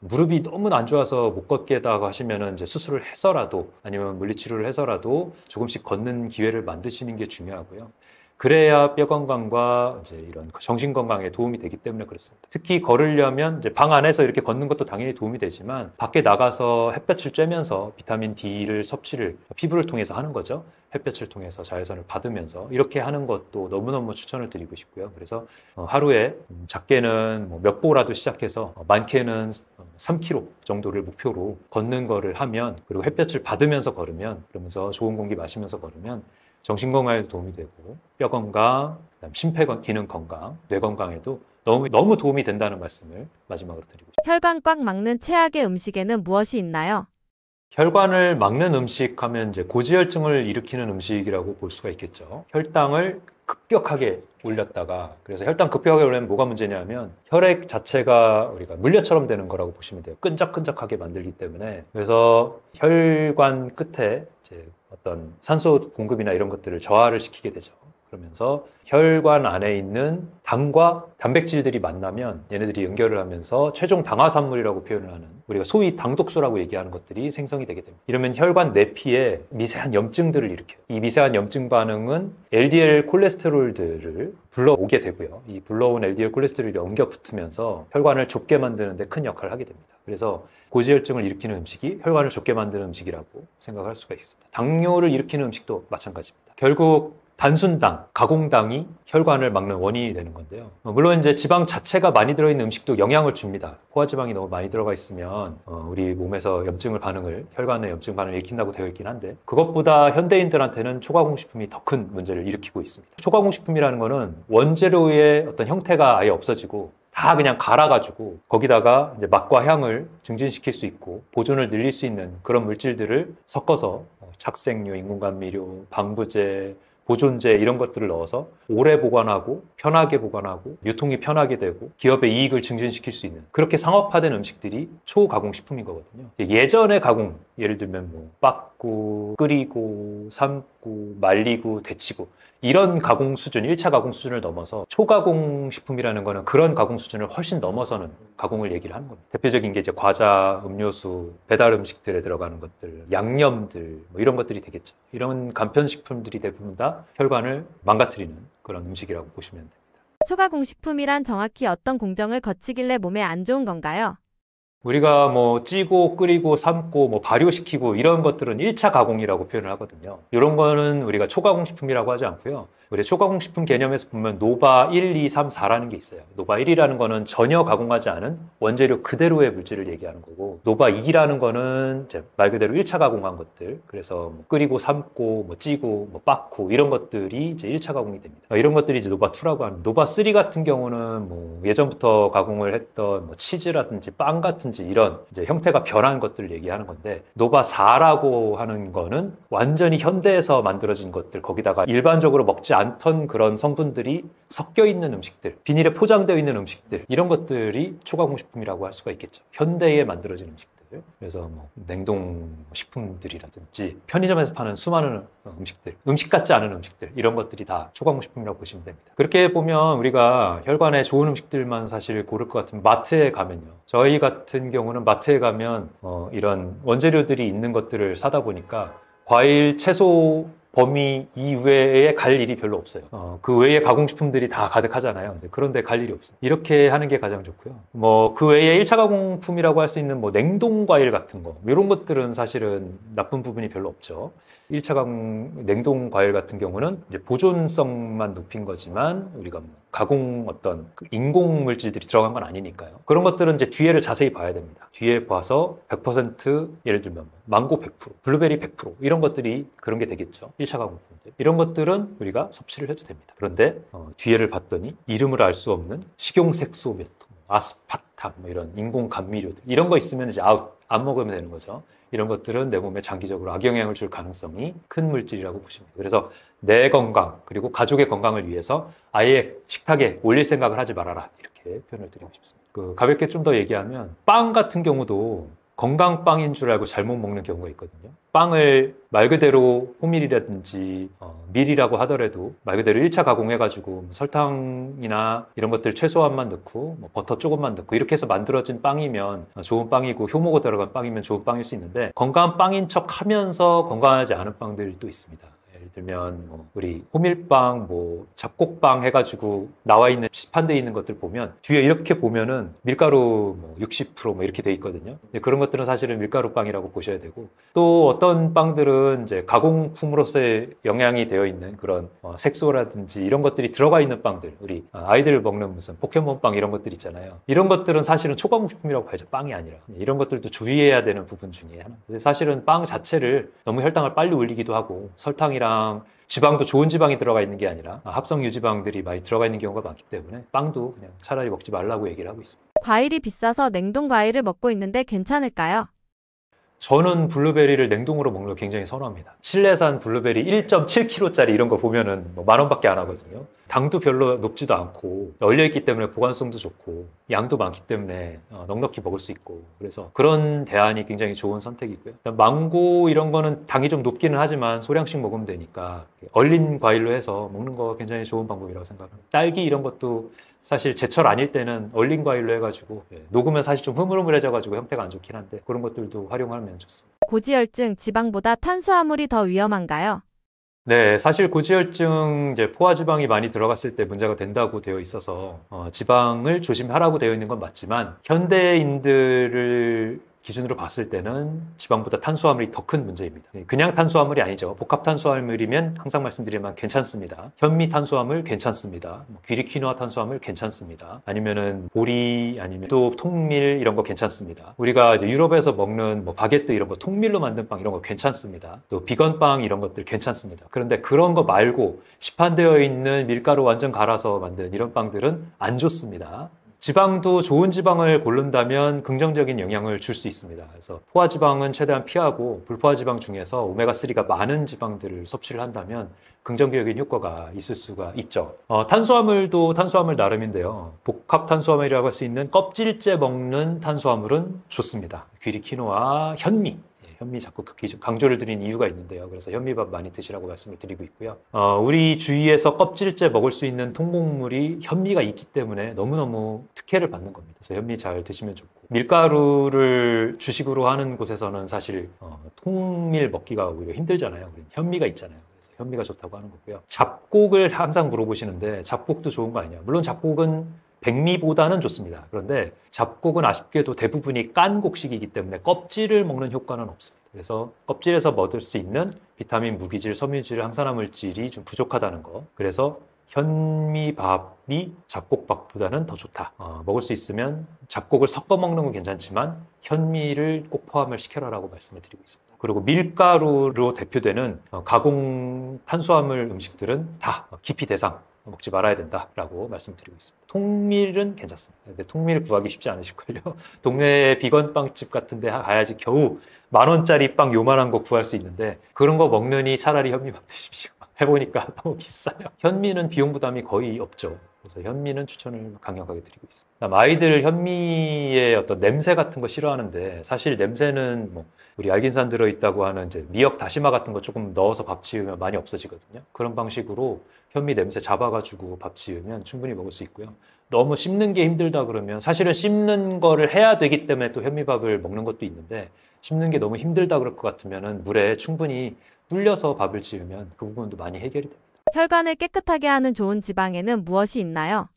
무릎이 너무 안 좋아서 못 걷겠다고 하시면은 이제 수술을 해서라도, 아니면 물리치료를 해서라도 조금씩 걷는 기회를 만드시는 게 중요하고요. 그래야 뼈 건강과 이제 이런 정신 건강에 도움이 되기 때문에 그렇습니다. 특히 걸으려면 이제 방 안에서 이렇게 걷는 것도 당연히 도움이 되지만, 밖에 나가서 햇볕을 쬐면서 비타민 D를 섭취를 피부를 통해서 하는 거죠. 햇볕을 통해서 자외선을 받으면서 이렇게 하는 것도 너무너무 추천을 드리고 싶고요. 그래서 하루에 작게는 몇 보라도 시작해서 많게는 3km 정도를 목표로 걷는 거를 하면, 그리고 햇볕을 받으면서 걸으면, 그러면서 좋은 공기 마시면서 걸으면 정신건강에도 도움이 되고 뼈 건강, 심폐기능 건강, 뇌 건강에도 너무 도움이 된다는 말씀을 마지막으로 드리고 싶습니다. 혈관 꽉 막는 최악의 음식에는 무엇이 있나요? 혈관을 막는 음식 하면 이제 고지혈증을 일으키는 음식이라고 볼 수가 있겠죠. 혈당을 급격하게 올렸다가, 그래서 혈당 급격하게 올리면 뭐가 문제냐면 혈액 자체가 우리가 물려처럼 되는 거라고 보시면 돼요. 끈적끈적하게 만들기 때문에. 그래서 혈관 끝에 이제 어떤 산소 공급이나 이런 것들을 저하를 시키게 되죠. 그러면서 혈관 안에 있는 당과 단백질들이 만나면 얘네들이 연결을 하면서 최종 당화산물이라고 표현을 하는, 우리가 소위 당독소라고 얘기하는 것들이 생성이 되게 됩니다. 이러면 혈관 내피에 미세한 염증들을 일으켜요. 이 미세한 염증 반응은 LDL 콜레스테롤들을 불러오게 되고요. 이 불러온 LDL 콜레스테롤이 엉겨 붙으면서 혈관을 좁게 만드는 데 큰 역할을 하게 됩니다. 그래서 고지혈증을 일으키는 음식이 혈관을 좁게 만드는 음식이라고 생각할 수가 있습니다. 당뇨를 일으키는 음식도 마찬가지입니다. 결국 단순당, 가공당이 혈관을 막는 원인이 되는 건데요. 물론 이제 지방 자체가 많이 들어있는 음식도 영향을 줍니다. 포화지방이 너무 많이 들어가 있으면 우리 몸에서 혈관의 염증 반응을 일으킨다고 되어 있긴 한데, 그것보다 현대인들한테는 초가공식품이 더 큰 문제를 일으키고 있습니다. 초가공식품이라는 거는 원재료의 어떤 형태가 아예 없어지고 다 그냥 갈아가지고 거기다가 이제 맛과 향을 증진시킬 수 있고 보존을 늘릴 수 있는 그런 물질들을 섞어서 착색료, 인공감미료, 방부제, 보존제 이런 것들을 넣어서 오래 보관하고 편하게 보관하고 유통이 편하게 되고 기업의 이익을 증진시킬 수 있는, 그렇게 상업화된 음식들이 초가공식품인 거거든요. 예전의 가공, 예를 들면 빻고 끓이고 삶고 말리고 데치고 이런 가공 수준, 1차 가공 수준을 넘어서 초가공 식품이라는 거는 그런 가공 수준을 훨씬 넘어서는 가공을 얘기를 하는 겁니다. 대표적인 게 이제 과자, 음료수, 배달 음식들에 들어가는 것들, 양념들 이런 것들이 되겠죠. 이런 간편식품들이 대부분 다 혈관을 망가뜨리는 그런 음식이라고 보시면 됩니다. 초가공식품이란 정확히 어떤 공정을 거치길래 몸에 안 좋은 건가요? 우리가 찌고 끓이고 삶고 발효시키고 이런 것들은 1차 가공이라고 표현을 하거든요. 이런 거는 우리가 초가공식품이라고 하지 않고요. 우리 초가공식품 개념에서 보면 노바 1, 2, 3, 4라는 게 있어요. 노바 1이라는 거는 전혀 가공하지 않은 원재료 그대로의 물질을 얘기하는 거고, 노바 2라는 거는 이제 말 그대로 1차 가공한 것들, 그래서 끓이고 삶고 찌고 빻고 이런 것들이 이제 1차 가공이 됩니다. 이런 것들이 이제 노바 2라고 하는, 노바 3 같은 경우는 예전부터 가공을 했던 치즈라든지 빵 같은지 이런 이제 형태가 변한 것들을 얘기하는 건데, 노바 4라고 하는 거는 완전히 현대에서 만들어진 것들, 거기다가 일반적으로 먹지 않던 그런 성분들이 섞여 있는 음식들, 비닐에 포장되어 있는 음식들, 이런 것들이 초가공식품이라고 할 수가 있겠죠. 현대에 만들어진 음식들. 있더라고요. 그래서 뭐 냉동 식품들이라든지 편의점에서 파는 수많은 음식들, 음식 같지 않은 음식들 이런 것들이 다 초과공식품이라고 보시면 됩니다. 그렇게 보면 우리가 혈관에 좋은 음식들만 사실 고를 것 같으면 마트에 가면요. 저희 같은 경우는 마트에 가면 이런 원재료들이 있는 것들을 사다 보니까 과일, 채소 범위 이외에 갈 일이 별로 없어요. 그 외에 가공식품들이 다 가득하잖아요. 그런데 갈 일이 없어요. 이렇게 하는 게 가장 좋고요. 뭐 그 외에 1차 가공품이라고 할 수 있는 뭐 냉동 과일 같은 거 이런 것들은 사실은 나쁜 부분이 별로 없죠. 1차 가공 냉동 과일 같은 경우는 이제 보존성만 높인 거지만 우리가 뭐 가공 어떤 인공 물질들이 들어간 건 아니니까요. 그런 것들은 이제 뒤에를 자세히 봐야 됩니다. 뒤에 봐서 100% 예를 들면 망고 100%, 블루베리 100% 이런 것들이 그런 게 되겠죠. 1차 가공품들. 이런 것들은 우리가 섭취를 해도 됩니다. 그런데 뒤에를 봤더니 이름을 알 수 없는 식용색소 몇 통, 아스파탐 뭐 이런 인공 감미료들 이런 거 있으면 이제 안 먹으면 되는 거죠. 이런 것들은 내 몸에 장기적으로 악영향을 줄 가능성이 큰 물질이라고 보시면 돼요. 그래서 내 건강 그리고 가족의 건강을 위해서 아예 식탁에 올릴 생각을 하지 말아라 이렇게 표현을 드리고 싶습니다. 가볍게 좀 더 얘기하면 빵 같은 경우도 건강빵인 줄 알고 잘못 먹는 경우가 있거든요. 빵을 말 그대로 호밀이라든지 밀이라고 하더라도 말 그대로 1차 가공해가지고 설탕이나 이런 것들 최소한만 넣고 버터 조금만 넣고 이렇게 해서 만들어진 빵이면 좋은 빵이고 효모가 들어간 빵이면 좋은 빵일 수 있는데 건강한 빵인 척 하면서 건강하지 않은 빵들이 또 있습니다. 예를 들면 우리 호밀빵, 잡곡빵 해가지고 나와 있는 시판되어 있는 것들 보면 뒤에 이렇게 보면은 밀가루 60% 이렇게 돼 있거든요. 그런 것들은 사실은 밀가루 빵이라고 보셔야 되고 또 어떤 빵들은 이제 가공품으로서의 영양이 되어 있는 그런 색소라든지 이런 것들이 들어가 있는 빵들, 우리 아이들 먹는 무슨 포켓몬빵 이런 것들 있잖아요. 이런 것들은 사실은 초가공식품이라고 봐야죠. 빵이 아니라. 이런 것들도 주의해야 되는 부분 중에 하나. 사실은 빵 자체를 너무 혈당을 빨리 올리기도 하고 설탕이랑 지방도 좋은 지방이 들어가 있는 게 아니라 합성 유지방들이 많이 들어가 있는 경우가 많기 때문에 빵도 그냥 차라리 먹지 말라고 얘기를 하고 있습니다. 과일이 비싸서 냉동 과일을 먹고 있는데 괜찮을까요? 저는 블루베리를 냉동으로 먹는 걸 굉장히 선호합니다. 칠레산 블루베리 1.7kg짜리 이런 거 보면은 10,000원밖에 안 하거든요. 당도 별로 높지도 않고 열려있기 때문에 보관성도 좋고 양도 많기 때문에 넉넉히 먹을 수 있고 그래서 그런 대안이 굉장히 좋은 선택이고요. 망고 이런 거는 당이 좀 높기는 하지만 소량씩 먹으면 되니까 얼린 과일로 해서 먹는 거 굉장히 좋은 방법이라고 생각합니다. 딸기 이런 것도 사실 제철 아닐 때는 얼린 과일로 해가지고 녹으면 사실 좀 흐물흐물해져가지고 형태가 안 좋긴 한데 그런 것들도 활용하면 좋습니다. 고지혈증, 지방보다 탄수화물이 더 위험한가요? 네, 사실 고지혈증 이제 포화지방이 많이 들어갔을 때 문제가 된다고 되어 있어서 지방을 조심하라고 되어 있는 건 맞지만 현대인들을 기준으로 봤을 때는 지방보다 탄수화물이 더 큰 문제입니다. 그냥 탄수화물이 아니죠. 복합 탄수화물이면 항상 말씀드리지만 괜찮습니다. 현미 탄수화물 괜찮습니다. 귀리 퀴노아 탄수화물 괜찮습니다. 아니면은 보리 아니면 또 통밀 이런 거 괜찮습니다. 우리가 이제 유럽에서 먹는 바게트 이런 거 통밀로 만든 빵 이런 거 괜찮습니다. 또 비건 빵 이런 것들 괜찮습니다. 그런데 그런 거 말고 시판되어 있는 밀가루 완전 갈아서 만든 이런 빵들은 안 좋습니다. 지방도 좋은 지방을 고른다면 긍정적인 영향을 줄 수 있습니다. 그래서 포화지방은 최대한 피하고 불포화지방 중에서 오메가3가 많은 지방들을 섭취를 한다면 긍정적인 효과가 있을 수가 있죠. 탄수화물도 탄수화물 나름인데요. 복합 탄수화물이라고 할 수 있는 껍질째 먹는 탄수화물은 좋습니다. 귀리 퀴노아, 현미. 현미 자꾸 강조를 드린 이유가 있는데요. 그래서 현미밥 많이 드시라고 말씀을 드리고 있고요. 우리 주위에서 껍질째 먹을 수 있는 통곡물이 현미가 있기 때문에 너무너무 특혜를 받는 겁니다. 그래서 현미 잘 드시면 좋고 밀가루를 주식으로 하는 곳에서는 사실 통밀 먹기가 오히려 힘들잖아요. 현미가 있잖아요. 그래서 현미가 좋다고 하는 거고요. 잡곡을 항상 물어보시는데 잡곡도 좋은 거 아니냐. 물론 잡곡은 백미보다는 좋습니다. 그런데 잡곡은 아쉽게도 대부분이 깐 곡식이기 때문에 껍질을 먹는 효과는 없습니다. 그래서 껍질에서 얻을 수 있는 비타민, 무기질, 섬유질, 항산화 물질이 좀 부족하다는 거. 그래서 현미밥이 잡곡밥보다는 더 좋다. 먹을 수 있으면 잡곡을 섞어 먹는 건 괜찮지만 현미를 꼭 포함을 시켜라라고 말씀을 드리고 있습니다. 그리고 밀가루로 대표되는 가공 탄수화물 음식들은 다 기피 대상 먹지 말아야 된다라고 말씀드리고 있습니다. 통밀은 괜찮습니다. 근데 통밀 구하기 쉽지 않으실걸요. 동네 비건 빵집 같은 데 가야지 겨우 10,000원짜리 빵 요만한 거 구할 수 있는데 그런 거 먹느니 차라리 현미밥 드십시오. 해보니까 너무 비싸요. 현미는 비용 부담이 거의 없죠. 그래서 현미는 추천을 강력하게 드리고 있습니다. 아이들 현미의 어떤 냄새 같은 거 싫어하는데 사실 냄새는 뭐 우리 알긴산 들어있다고 하는 이제 미역 다시마 같은 거 조금 넣어서 밥 지으면 많이 없어지거든요. 그런 방식으로 현미 냄새 잡아가지고 밥 지으면 충분히 먹을 수 있고요. 너무 씹는 게 힘들다 그러면 사실은 씹는 거를 해야 되기 때문에 또 현미밥을 먹는 것도 있는데 씹는 게 너무 힘들다 그럴 것 같으면은 물에 충분히 불려서 밥을 지으면 그 부분도 많이 해결이 됩니다. 혈관을 깨끗하게 하는 좋은 지방에는 무엇이 있나요?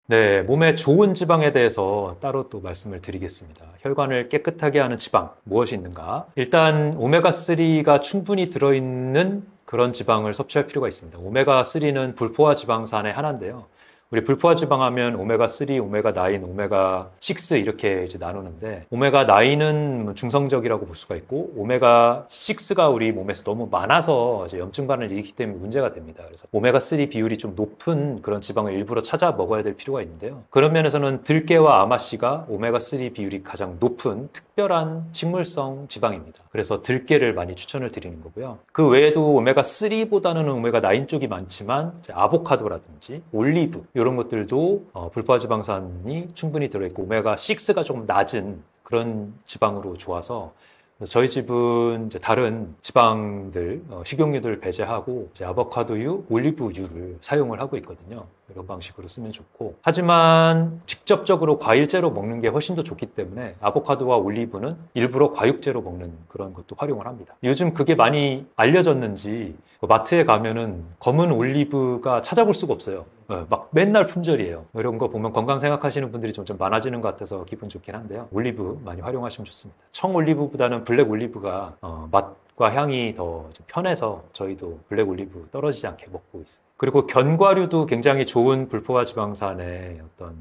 네, 몸에 좋은 지방에 대해서 따로 또 말씀을 드리겠습니다. 혈관을 깨끗하게 하는 지방, 무엇이 있는가? 일단 오메가3가 충분히 들어있는 그런 지방을 섭취할 필요가 있습니다. 오메가3는 불포화 지방산의 하나인데요. 우리 불포화 지방 하면 오메가3, 오메가9, 오메가6 이렇게 이제 나누는데 오메가9는 중성적이라고 볼 수가 있고 오메가6가 우리 몸에서 너무 많아서 이제 염증 반응을 일으키기 때문에 문제가 됩니다. 그래서 오메가3 비율이 좀 높은 그런 지방을 일부러 찾아 먹어야 될 필요가 있는데요. 그런 면에서는 들깨와 아마씨가 오메가3 비율이 가장 높은 특별한 식물성 지방입니다. 그래서 들깨를 많이 추천을 드리는 거고요. 그 외에도 오메가3보다는 오메가9 쪽이 많지만 아보카도라든지 올리브 이런 것들도 불포화 지방산이 충분히 들어있고 오메가6가 조금 낮은 그런 지방으로 좋아서 저희 집은 이제 다른 지방들, 식용유들 배제하고 이제 아보카도유, 올리브유를 사용을 하고 있거든요. 이런 방식으로 쓰면 좋고 하지만 직접적으로 과일제로 먹는 게 훨씬 더 좋기 때문에 아보카도와 올리브는 일부러 과육제로 먹는 그런 것도 활용을 합니다. 요즘 그게 많이 알려졌는지 마트에 가면은 검은 올리브가 찾아볼 수가 없어요. 막 맨날 품절이에요. 이런 거 보면 건강 생각하시는 분들이 좀 많아지는 것 같아서 기분 좋긴 한데요. 올리브 많이 활용하시면 좋습니다. 청 올리브보다는 블랙 올리브가 맛과 향이 더 편해서 저희도 블랙 올리브 떨어지지 않게 먹고 있습니다. 그리고 견과류도 굉장히 좋은 불포화 지방산의 어떤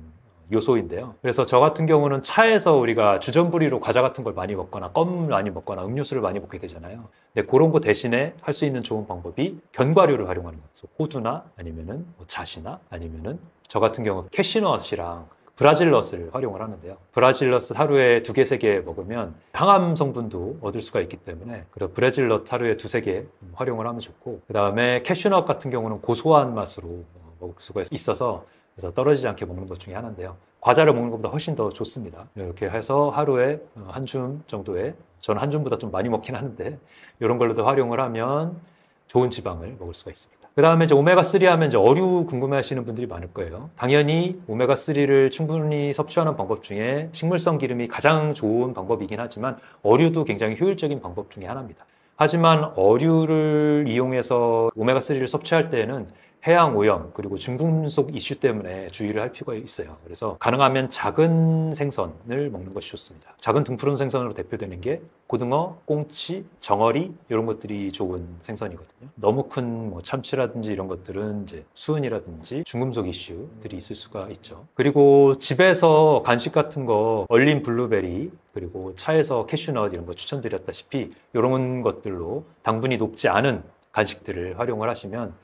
요소인데요. 그래서 저 같은 경우는 차에서 우리가 주전부리로 과자 같은 걸 많이 먹거나 껌 많이 먹거나 음료수를 많이 먹게 되잖아요. 근데 그런 거 대신에 할 수 있는 좋은 방법이 견과류를 활용하는 거죠. 호두나 아니면은 잣이나 아니면은 저 같은 경우 캐시넛이랑 브라질넛을 활용을 하는데요. 브라질넛 하루에 2개, 3개 먹으면 항암 성분도 얻을 수가 있기 때문에 그래서 브라질넛 하루에 2, 3개 활용을 하면 좋고 그 다음에 캐슈넛 같은 경우는 고소한 맛으로 먹을 수가 있어서 그래서 떨어지지 않게 먹는 것 중에 하나인데요. 과자를 먹는 것보다 훨씬 더 좋습니다. 이렇게 해서 하루에 한 줌 정도의 저는 한 줌보다 좀 많이 먹긴 하는데 이런 걸로도 활용을 하면 좋은 지방을 먹을 수가 있습니다. 그 다음에 이제 오메가3 하면 이제 어류 궁금해 하시는 분들이 많을 거예요. 당연히 오메가3를 충분히 섭취하는 방법 중에 식물성 기름이 가장 좋은 방법이긴 하지만 어류도 굉장히 효율적인 방법 중에 하나입니다. 하지만 어류를 이용해서 오메가3를 섭취할 때에는 해양 오염 그리고 중금속 이슈 때문에 주의를 할 필요가 있어요. 그래서 가능하면 작은 생선을 먹는 것이 좋습니다. 작은 등푸른 생선으로 대표되는 게 고등어, 꽁치, 정어리 이런 것들이 좋은 생선이거든요. 너무 큰 뭐 참치라든지 이런 것들은 이제 수은이라든지 중금속 이슈들이 있을 수가 있죠. 그리고 집에서 간식 같은 거 얼린 블루베리 그리고 차에서 캐슈넛 이런 거 추천드렸다시피 이런 것들로 당분이 높지 않은 간식들을 활용을 하시면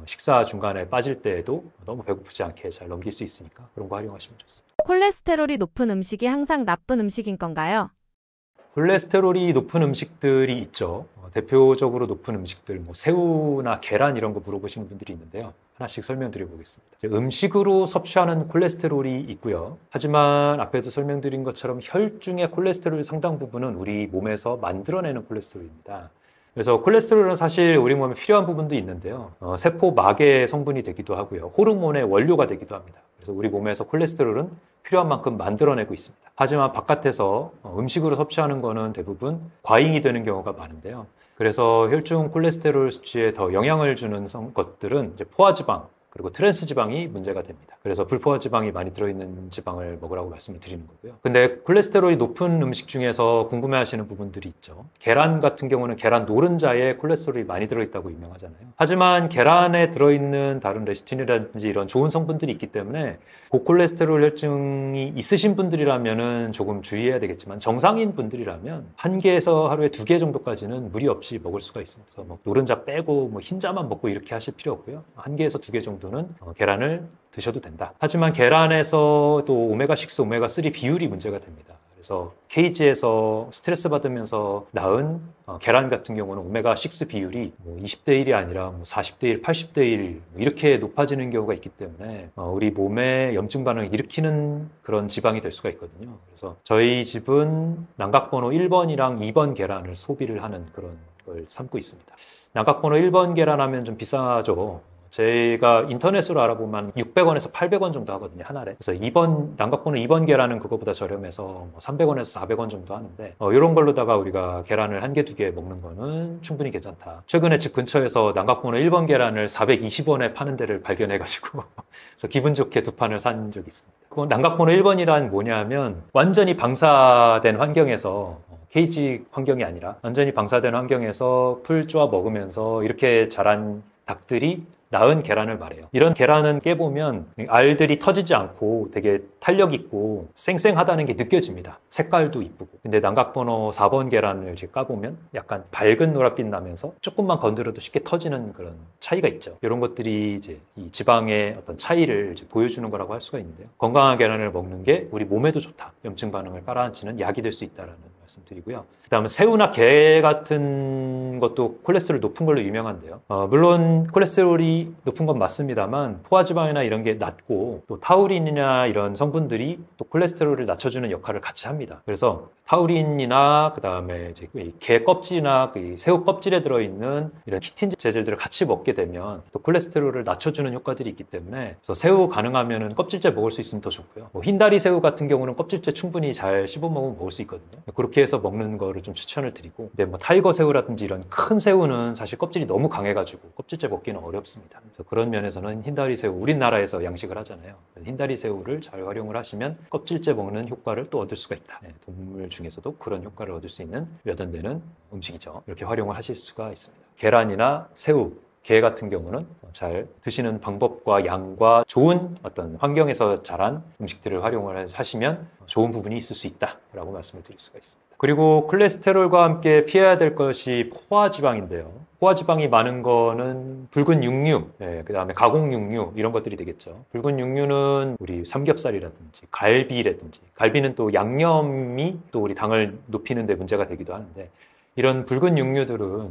식사 중간에 빠질 때에도 너무 배고프지 않게 잘 넘길 수 있으니까 그런 거 활용하시면 좋습니다. 콜레스테롤이 높은 음식이 항상 나쁜 음식인 건가요? 콜레스테롤이 높은 음식들이 있죠. 대표적으로 높은 음식들, 뭐 새우나 계란 이런 거 물어보시는 분들이 있는데요. 하나씩 설명드려 보겠습니다. 음식으로 섭취하는 콜레스테롤이 있고요. 하지만 앞에도 설명드린 것처럼 혈중의 콜레스테롤 상당 부분은 우리 몸에서 만들어내는 콜레스테롤입니다. 그래서 콜레스테롤은 사실 우리 몸에 필요한 부분도 있는데요. 세포막의 성분이 되기도 하고요. 호르몬의 원료가 되기도 합니다. 그래서 우리 몸에서 콜레스테롤은 필요한 만큼 만들어내고 있습니다. 하지만 바깥에서 음식으로 섭취하는 거는 대부분 과잉이 되는 경우가 많은데요. 그래서 혈중 콜레스테롤 수치에 더 영향을 주는 것들은 이제 포화지방 그리고 트랜스 지방이 문제가 됩니다. 그래서 불포화 지방이 많이 들어있는 지방을 먹으라고 말씀을 드리는 거고요. 근데 콜레스테롤이 높은 음식 중에서 궁금해하시는 부분들이 있죠. 계란 같은 경우는 계란 노른자에 콜레스테롤이 많이 들어있다고 유명하잖아요. 하지만 계란에 들어있는 다른 레시틴이라든지 이런 좋은 성분들이 있기 때문에 고콜레스테롤 혈증이 있으신 분들이라면 조금 주의해야 되겠지만 정상인 분들이라면 1개에서 하루에 2개 정도까지는 무리 없이 먹을 수가 있습니다. 그래서 뭐 노른자 빼고 뭐 흰자만 먹고 이렇게 하실 필요 없고요. 1개에서 2개 정도는 계란을 드셔도 된다. 하지만 계란에서 또 오메가6, 오메가3 비율이 문제가 됩니다. 그래서 케이지에서 스트레스 받으면서 낳은 계란 같은 경우는 오메가6 비율이 20대 1이 아니라 40대 1, 80대 1 이렇게 높아지는 경우가 있기 때문에 우리 몸에 염증 반응을 일으키는 그런 지방이 될 수가 있거든요. 그래서 저희 집은 난각번호 1번이랑 2번 계란을 소비를 하는 그런 걸 삼고 있습니다. 난각번호 1번 계란 하면 좀 비싸죠. 제가 인터넷으로 알아보면 600원에서 800원 정도 하거든요, 하나에. 그래서 난각번호 2번 계란은 그거보다 저렴해서 300원에서 400원 정도 하는데, 이런 걸로다가 우리가 계란을 한 개, 두 개 먹는 거는 충분히 괜찮다. 최근에 집 근처에서 난각번호 1번 계란을 420원에 파는 데를 발견해가지고, 그래서 기분 좋게 두 판을 산 적이 있습니다. 난각번호 1번이란 뭐냐면, 완전히 방사된 환경에서, 케이지 환경이 아니라, 완전히 방사된 환경에서 풀 쪼아 먹으면서 이렇게 자란 닭들이 낳은 계란을 말해요. 이런 계란은 깨보면 알들이 터지지 않고 되게 탄력 있고 쌩쌩하다는 게 느껴집니다. 색깔도 이쁘고. 근데 난각번호 4번 계란을 이제 까보면 약간 밝은 노란빛 나면서 조금만 건드려도 쉽게 터지는 그런 차이가 있죠. 이런 것들이 이제 이 지방의 어떤 차이를 이제 보여주는 거라고 할 수가 있는데요. 건강한 계란을 먹는 게 우리 몸에도 좋다. 염증 반응을 깔아앉히는 약이 될 수 있다라는 말씀드리고요. 그다음에 새우나 게 같은 것도 콜레스테롤 높은 걸로 유명한데요. 물론 콜레스테롤이 높은 건 맞습니다만 포화지방이나 이런 게 낮고 또 타우린이나 이런 성분들이 또 콜레스테롤을 낮춰주는 역할을 같이 합니다. 그래서 타우린이나 그다음에 이제 게 껍질이나 새우 껍질에 들어있는 이런 키틴 재질들을 같이 먹게 되면 또 콜레스테롤을 낮춰주는 효과들이 있기 때문에 그래서 새우 가능하면은 껍질째 먹을 수 있으면 더 좋고요. 흰다리 새우 같은 경우는 껍질째 충분히 잘 씹어 먹으면 먹을 수 있거든요. 그렇게 해서 먹는 거를 좀 추천을 드리고, 근데 타이거 새우라든지 이런 큰 새우는 사실 껍질이 너무 강해가지고 껍질째 먹기는 어렵습니다. 그래서 그런 면에서는 흰다리 새우, 우리나라에서 양식을 하잖아요. 흰다리 새우를 잘 활용을 하시면 껍질째 먹는 효과를 또 얻을 수가 있다. 동물 중에서도 그런 효과를 얻을 수 있는 몇 안 되는 음식이죠. 이렇게 활용을 하실 수가 있습니다. 계란이나 새우, 게 같은 경우는 잘 드시는 방법과 양과 좋은 어떤 환경에서 자란 음식들을 활용을 하시면 좋은 부분이 있을 수 있다라고 말씀을 드릴 수가 있습니다. 그리고 콜레스테롤과 함께 피해야 될 것이 포화지방인데요. 포화지방이 많은 거는 붉은 육류, 그 다음에 가공 육류 이런 것들이 되겠죠. 붉은 육류는 우리 삼겹살이라든지 갈비라든지, 갈비는 또 양념이 또 우리 당을 높이는 데 문제가 되기도 하는데, 이런 붉은 육류들은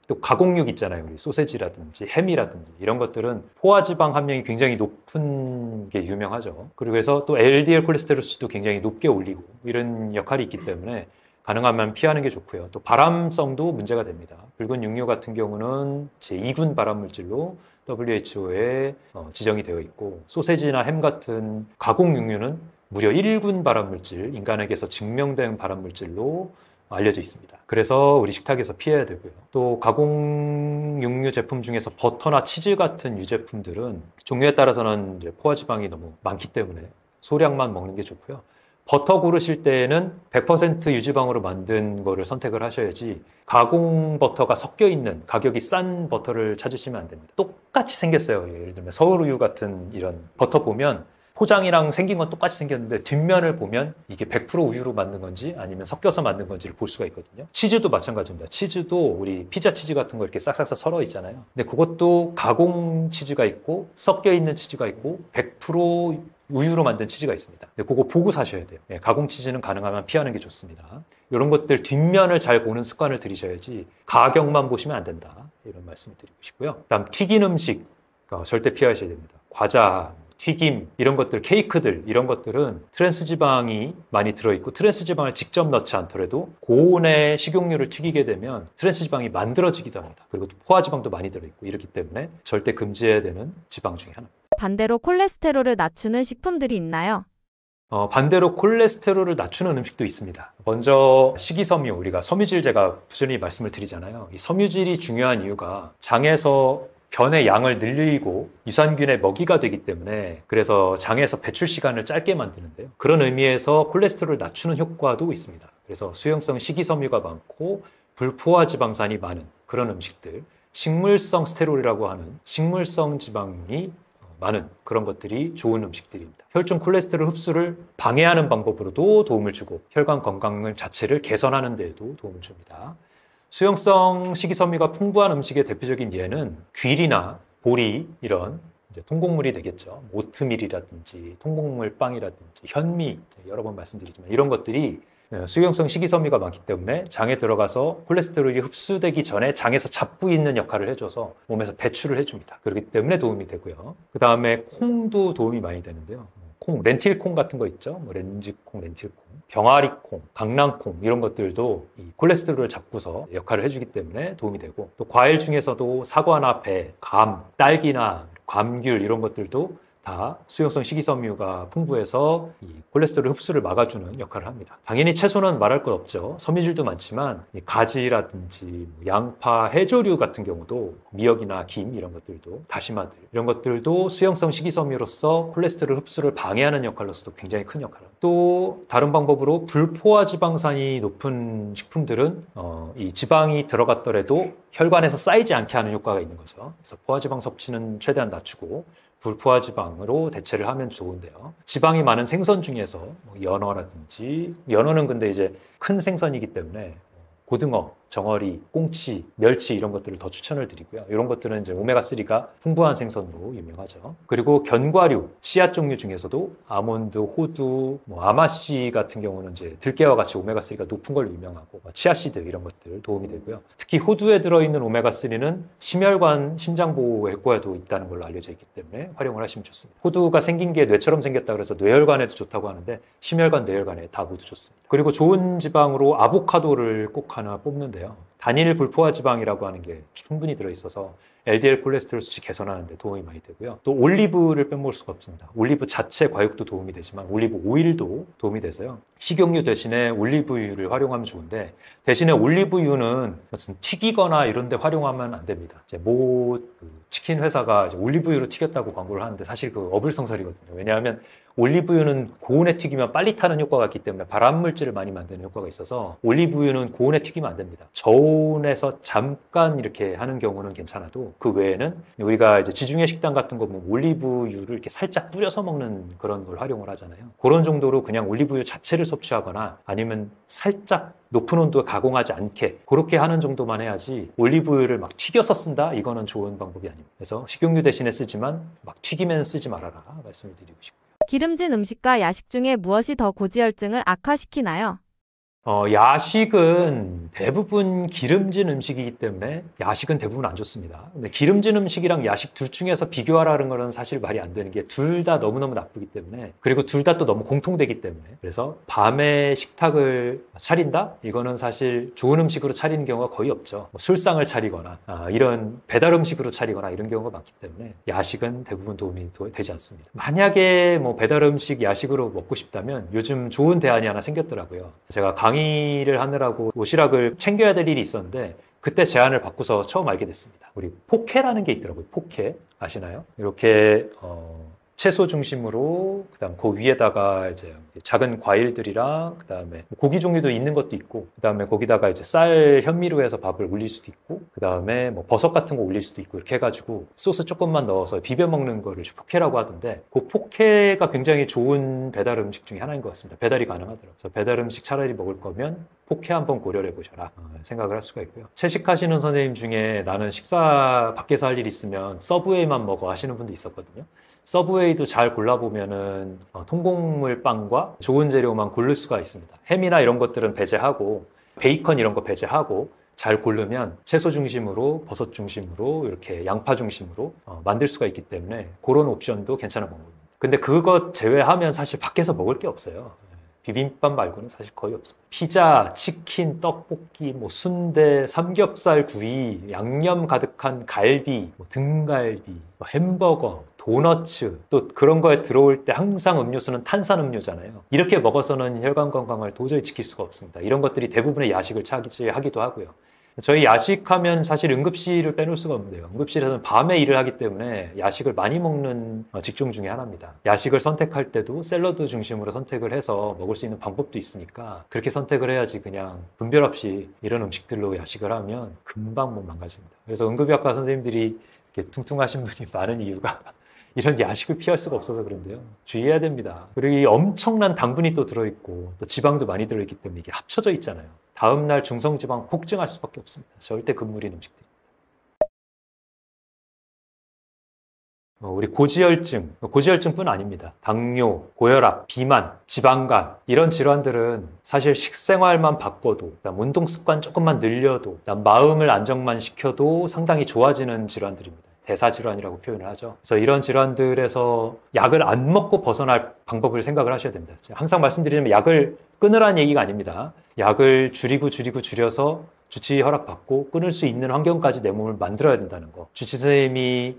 또 가공육 있잖아요. 우리 소세지라든지 햄이라든지 이런 것들은 포화지방 함량이 굉장히 높은 게 유명하죠. 그리고 해서 또 LDL 콜레스테롤 수치도 굉장히 높게 올리고 이런 역할이 있기 때문에 가능하면 피하는 게 좋고요. 또 발암성도 문제가 됩니다. 붉은 육류 같은 경우는 제2군 발암물질로 WHO에 지정이 되어 있고, 소세지나 햄 같은 가공 육류는 무려 1군 발암물질, 인간에게서 증명된 발암물질로 알려져 있습니다. 그래서 우리 식탁에서 피해야 되고요. 또 가공 육류 제품 중에서 버터나 치즈 같은 유제품들은 종류에 따라서는 이제 포화지방이 너무 많기 때문에 소량만 먹는 게 좋고요. 버터 고르실 때에는 100% 유지방으로 만든 거를 선택을 하셔야지, 가공 버터가 섞여 있는 가격이 싼 버터를 찾으시면 안 됩니다. 똑같이 생겼어요. 예를 들면 서울우유 같은 이런 버터 보면 포장이랑 생긴 건 똑같이 생겼는데 뒷면을 보면 이게 100% 우유로 만든 건지 아니면 섞여서 만든 건지를 볼 수가 있거든요. 치즈도 마찬가지입니다. 치즈도 우리 피자 치즈 같은 거 이렇게 싹싹싹 썰어 있잖아요. 근데 그것도 가공 치즈가 있고 섞여 있는 치즈가 있고 100% 우유로 만든 치즈가 있습니다. 근데 그거 보고 사셔야 돼요. 가공 치즈는 가능하면 피하는 게 좋습니다. 이런 것들 뒷면을 잘 보는 습관을 들이셔야지 가격만 보시면 안 된다. 이런 말씀을 드리고 싶고요. 그다음 튀긴 음식 절대 피하셔야 됩니다. 과자, 튀김, 이런 것들, 케이크들, 이런 것들은 트랜스지방이 많이 들어있고, 트랜스지방을 직접 넣지 않더라도 고온의 식용유를 튀기게 되면 트랜스지방이 만들어지기도 합니다. 그리고 또 포화지방도 많이 들어있고 이렇기 때문에 절대 금지해야 되는 지방 중에 하나입니다. 반대로 콜레스테롤을 낮추는 식품들이 있나요? 반대로 콜레스테롤을 낮추는 음식도 있습니다. 먼저 식이섬유, 우리가 섬유질 제가 부지런히 말씀을 드리잖아요. 이 섬유질이 중요한 이유가 장에서 변의 양을 늘리고 유산균의 먹이가 되기 때문에, 그래서 장에서 배출 시간을 짧게 만드는데요. 그런 의미에서 콜레스테롤을 낮추는 효과도 있습니다. 그래서 수용성 식이섬유가 많고 불포화 지방산이 많은 그런 음식들, 식물성 스테롤이라고 하는 식물성 지방이 많은 그런 것들이 좋은 음식들입니다. 혈중 콜레스테롤 흡수를 방해하는 방법으로도 도움을 주고 혈관 건강 자체를 개선하는 데에도 도움을 줍니다. 수용성 식이섬유가 풍부한 음식의 대표적인 예는 귀리나 보리, 이런 이제 통곡물이 되겠죠. 오트밀이라든지 통곡물 빵이라든지 현미, 여러 번 말씀드리지만 이런 것들이 수용성 식이섬유가 많기 때문에 장에 들어가서 콜레스테롤이 흡수되기 전에 장에서 잡고 있는 역할을 해줘서 몸에서 배출을 해줍니다. 그렇기 때문에 도움이 되고요. 그 다음에 콩도 도움이 많이 되는데요. 콩, 렌틸콩 같은 거 있죠. 뭐 렌즈콩, 렌틸콩, 병아리콩, 강낭콩 이런 것들도 이 콜레스테롤을 잡고서 역할을 해주기 때문에 도움이 되고, 또 과일 중에서도 사과나 배, 감, 딸기나 감귤 이런 것들도 다 수용성 식이섬유가 풍부해서 이 콜레스테롤 흡수를 막아주는 역할을 합니다. 당연히 채소는 말할 것 없죠. 섬유질도 많지만 가지라든지 양파, 해조류 같은 경우도 미역이나 김 이런 것들도 다시마들 이런 것들도 수용성 식이섬유로서 콜레스테롤 흡수를 방해하는 역할로서도 굉장히 큰 역할을 합니다. 또 다른 방법으로 불포화 지방산이 높은 식품들은 이 지방이 들어갔더라도 혈관에서 쌓이지 않게 하는 효과가 있는 거죠. 그래서 포화지방 섭취는 최대한 낮추고 불포화 지방으로 대체를 하면 좋은데요. 지방이 많은 생선 중에서 연어라든지, 연어는 근데 이제 큰 생선이기 때문에 고등어, 정어리, 꽁치, 멸치 이런 것들을 더 추천을 드리고요. 이런 것들은 이제 오메가3가 풍부한 생선으로 유명하죠. 그리고 견과류, 씨앗 종류 중에서도 아몬드, 호두, 아마씨 같은 경우는 이제 들깨와 같이 오메가3가 높은 걸로 유명하고, 치아씨드 이런 것들 도움이 되고요. 특히 호두에 들어있는 오메가3는 심혈관, 심장 보호 효과에도 있다는 걸로 알려져 있기 때문에 활용을 하시면 좋습니다. 호두가 생긴 게 뇌처럼 생겼다 그래서 뇌혈관에도 좋다고 하는데 심혈관, 뇌혈관에 다 모두 좋습니다. 그리고 좋은 지방으로 아보카도를 꼭 하나 뽑는데요. 단일 불포화 지방이라고 하는 게 충분히 들어있어서 LDL 콜레스테롤 수치 개선하는 데 도움이 많이 되고요. 또 올리브를 빼먹을 수가 없습니다. 올리브 자체 과육도 도움이 되지만 올리브 오일도 도움이 돼서요. 식용유 대신에 올리브유를 활용하면 좋은데, 대신에 올리브유는 무슨 튀기거나 이런 데 활용하면 안 됩니다. 이제 치킨 회사가 이제 올리브유로 튀겼다고 광고를 하는데 사실 그 어불성설이거든요. 왜냐하면 올리브유는 고온에 튀기면 빨리 타는 효과가 있기 때문에 발암물질을 많이 만드는 효과가 있어서 올리브유는 고온에 튀기면 안 됩니다. 저온에서 잠깐 이렇게 하는 경우는 괜찮아도 그 외에는 우리가 이제 지중해 식당 같은 거 보면 올리브유를 이렇게 살짝 뿌려서 먹는 그런 걸 활용을 하잖아요. 그런 정도로 그냥 올리브유 자체를 섭취하거나 아니면 살짝 높은 온도에 가공하지 않게 그렇게 하는 정도만 해야지 올리브유를 막 튀겨서 쓴다? 이거는 좋은 방법이 아닙니다. 그래서 식용유 대신에 쓰지만 막 튀기면 쓰지 말아라 말씀을 드리고 싶고요. 기름진 음식과 야식 중에 무엇이 더 고지혈증을 악화시키나요? 야식은 대부분 기름진 음식이기 때문에 야식은 대부분 안 좋습니다. 근데 기름진 음식이랑 야식 둘 중에서 비교하라는 거는 사실 말이 안 되는 게 둘 다 너무너무 나쁘기 때문에, 그리고 둘 다 또 너무 공통되기 때문에, 그래서 밤에 식탁을 차린다? 이거는 사실 좋은 음식으로 차리는 경우가 거의 없죠. 술상을 차리거나 이런 배달 음식으로 차리거나 이런 경우가 많기 때문에 야식은 대부분 도움이 되지 않습니다. 만약에 배달 음식 야식으로 먹고 싶다면 요즘 좋은 대안이 하나 생겼더라고요. 제가 강의를 하느라고 도시락을 챙겨야 될 일이 있었는데 그때 제안을 받고서 처음 알게 됐습니다. 우리 포케라는 게 있더라고요. 포케 아시나요? 이렇게 채소 중심으로, 그다음 그 위에다가 이제 작은 과일들이랑 그다음에 고기 종류도 있는 것도 있고, 그다음에 거기다가 이제 쌀 현미로 해서 밥을 올릴 수도 있고, 그다음에 버섯 같은 거 올릴 수도 있고, 이렇게 해가지고 소스 조금만 넣어서 비벼 먹는 거를 포케라고 하던데, 그 포케가 굉장히 좋은 배달 음식 중에 하나인 것 같습니다. 배달이 가능하더라고요. 그래서 배달 음식 차라리 먹을 거면 포케 한번 고려를 해보셔라 생각을 할 수가 있고요. 채식하시는 선생님 중에 나는 식사 밖에서 할 일 있으면 서브웨이만 먹어 하시는 분도 있었거든요. 서브웨이도 잘 골라보면은 통곡물 빵과 좋은 재료만 고를 수가 있습니다. 햄이나 이런 것들은 배제하고 베이컨 이런 거 배제하고 잘 고르면 채소 중심으로, 버섯 중심으로, 이렇게 양파 중심으로 만들 수가 있기 때문에 그런 옵션도 괜찮은 방법입니다. 근데 그것 제외하면 사실 밖에서 먹을 게 없어요. 비빔밥 말고는 사실 거의 없습니다. 피자, 치킨, 떡볶이, 순대, 삼겹살 구이, 양념 가득한 갈비, 등갈비, 햄버거, 도너츠, 또 그런 거에 들어올 때 항상 음료수는 탄산음료잖아요. 이렇게 먹어서는 혈관 건강을 도저히 지킬 수가 없습니다. 이런 것들이 대부분의 야식을 차지하기도 하고요. 저희 야식하면 사실 응급실을 빼놓을 수가 없는데요. 응급실에서는 밤에 일을 하기 때문에 야식을 많이 먹는 직종 중에 하나입니다. 야식을 선택할 때도 샐러드 중심으로 선택을 해서 먹을 수 있는 방법도 있으니까 그렇게 선택을 해야지, 그냥 분별 없이 이런 음식들로 야식을 하면 금방 망가집니다. 그래서 응급의학과 선생님들이 이렇게 퉁퉁하신 분이 많은 이유가 이런 야식을 피할 수가 없어서 그런데요. 주의해야 됩니다. 그리고 이 엄청난 당분이 또 들어있고 또 지방도 많이 들어있기 때문에 이게 합쳐져 있잖아요. 다음날 중성지방 폭증할 수밖에 없습니다. 절대 금물인 음식들. 우리 고지혈증뿐 아닙니다. 당뇨, 고혈압, 비만, 지방간 이런 질환들은 사실 식생활만 바꿔도, 운동 습관 조금만 늘려도, 마음을 안정만 시켜도 상당히 좋아지는 질환들입니다. 대사질환이라고 표현을 하죠. 그래서 이런 질환들에서 약을 안 먹고 벗어날 방법을 생각을 하셔야 됩니다. 항상 말씀드리면 약을 끊으라는 얘기가 아닙니다. 약을 줄여서 주치 허락받고 끊을 수 있는 환경까지 내 몸을 만들어야 된다는 거. 주치 선생님이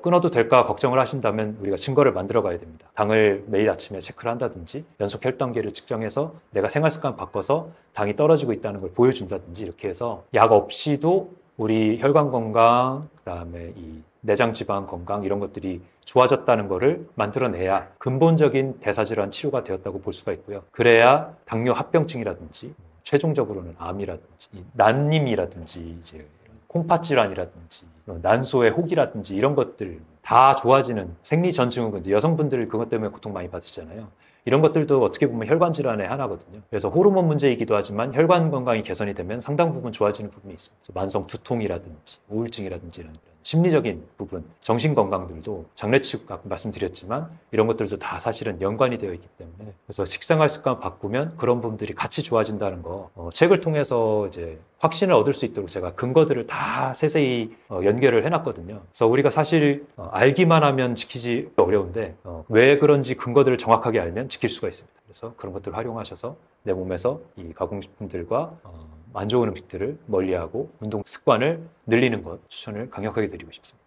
끊어도 될까 걱정을 하신다면 우리가 증거를 만들어 가야 됩니다. 당을 매일 아침에 체크를 한다든지 연속 혈당계를 측정해서 내가 생활 습관 바꿔서 당이 떨어지고 있다는 걸 보여준다든지 이렇게 해서 약 없이도 우리 혈관 건강, 그다음에 이 내장 지방 건강 이런 것들이 좋아졌다는 거를 만들어내야 근본적인 대사질환 치료가 되었다고 볼 수가 있고요. 그래야 당뇨 합병증이라든지 최종적으로는 암이라든지 난임이라든지 이제 콩팥질환이라든지 난소의 혹이라든지 이런 것들 다 좋아지는 생리전증후군, 여성분들 그것 때문에 고통 많이 받으시잖아요. 이런 것들도 어떻게 보면 혈관 질환의 하나거든요. 그래서 호르몬 문제이기도 하지만 혈관 건강이 개선이 되면 상당 부분 좋아지는 부분이 있습니다. 만성 두통이라든지 우울증이라든지 이런 심리적인 부분, 정신 건강들도 장례식 아까 말씀드렸지만 이런 것들도 다 사실은 연관이 되어 있기 때문에 그래서 식생활 습관 바꾸면 그런 부분들이 같이 좋아진다는 거 책을 통해서 이제 확신을 얻을 수 있도록 제가 근거들을 다 세세히 연결을 해놨거든요. 그래서 우리가 사실 알기만 하면 지키지 어려운데 왜 그런지 근거들을 정확하게 알면 지킬 수가 있습니다. 그래서 그런 것들을 활용하셔서 내 몸에서 이 가공식품들과 안 좋은 음식들을 멀리하고 운동 습관을 늘리는 것 추천을 강력하게 드리고 싶습니다.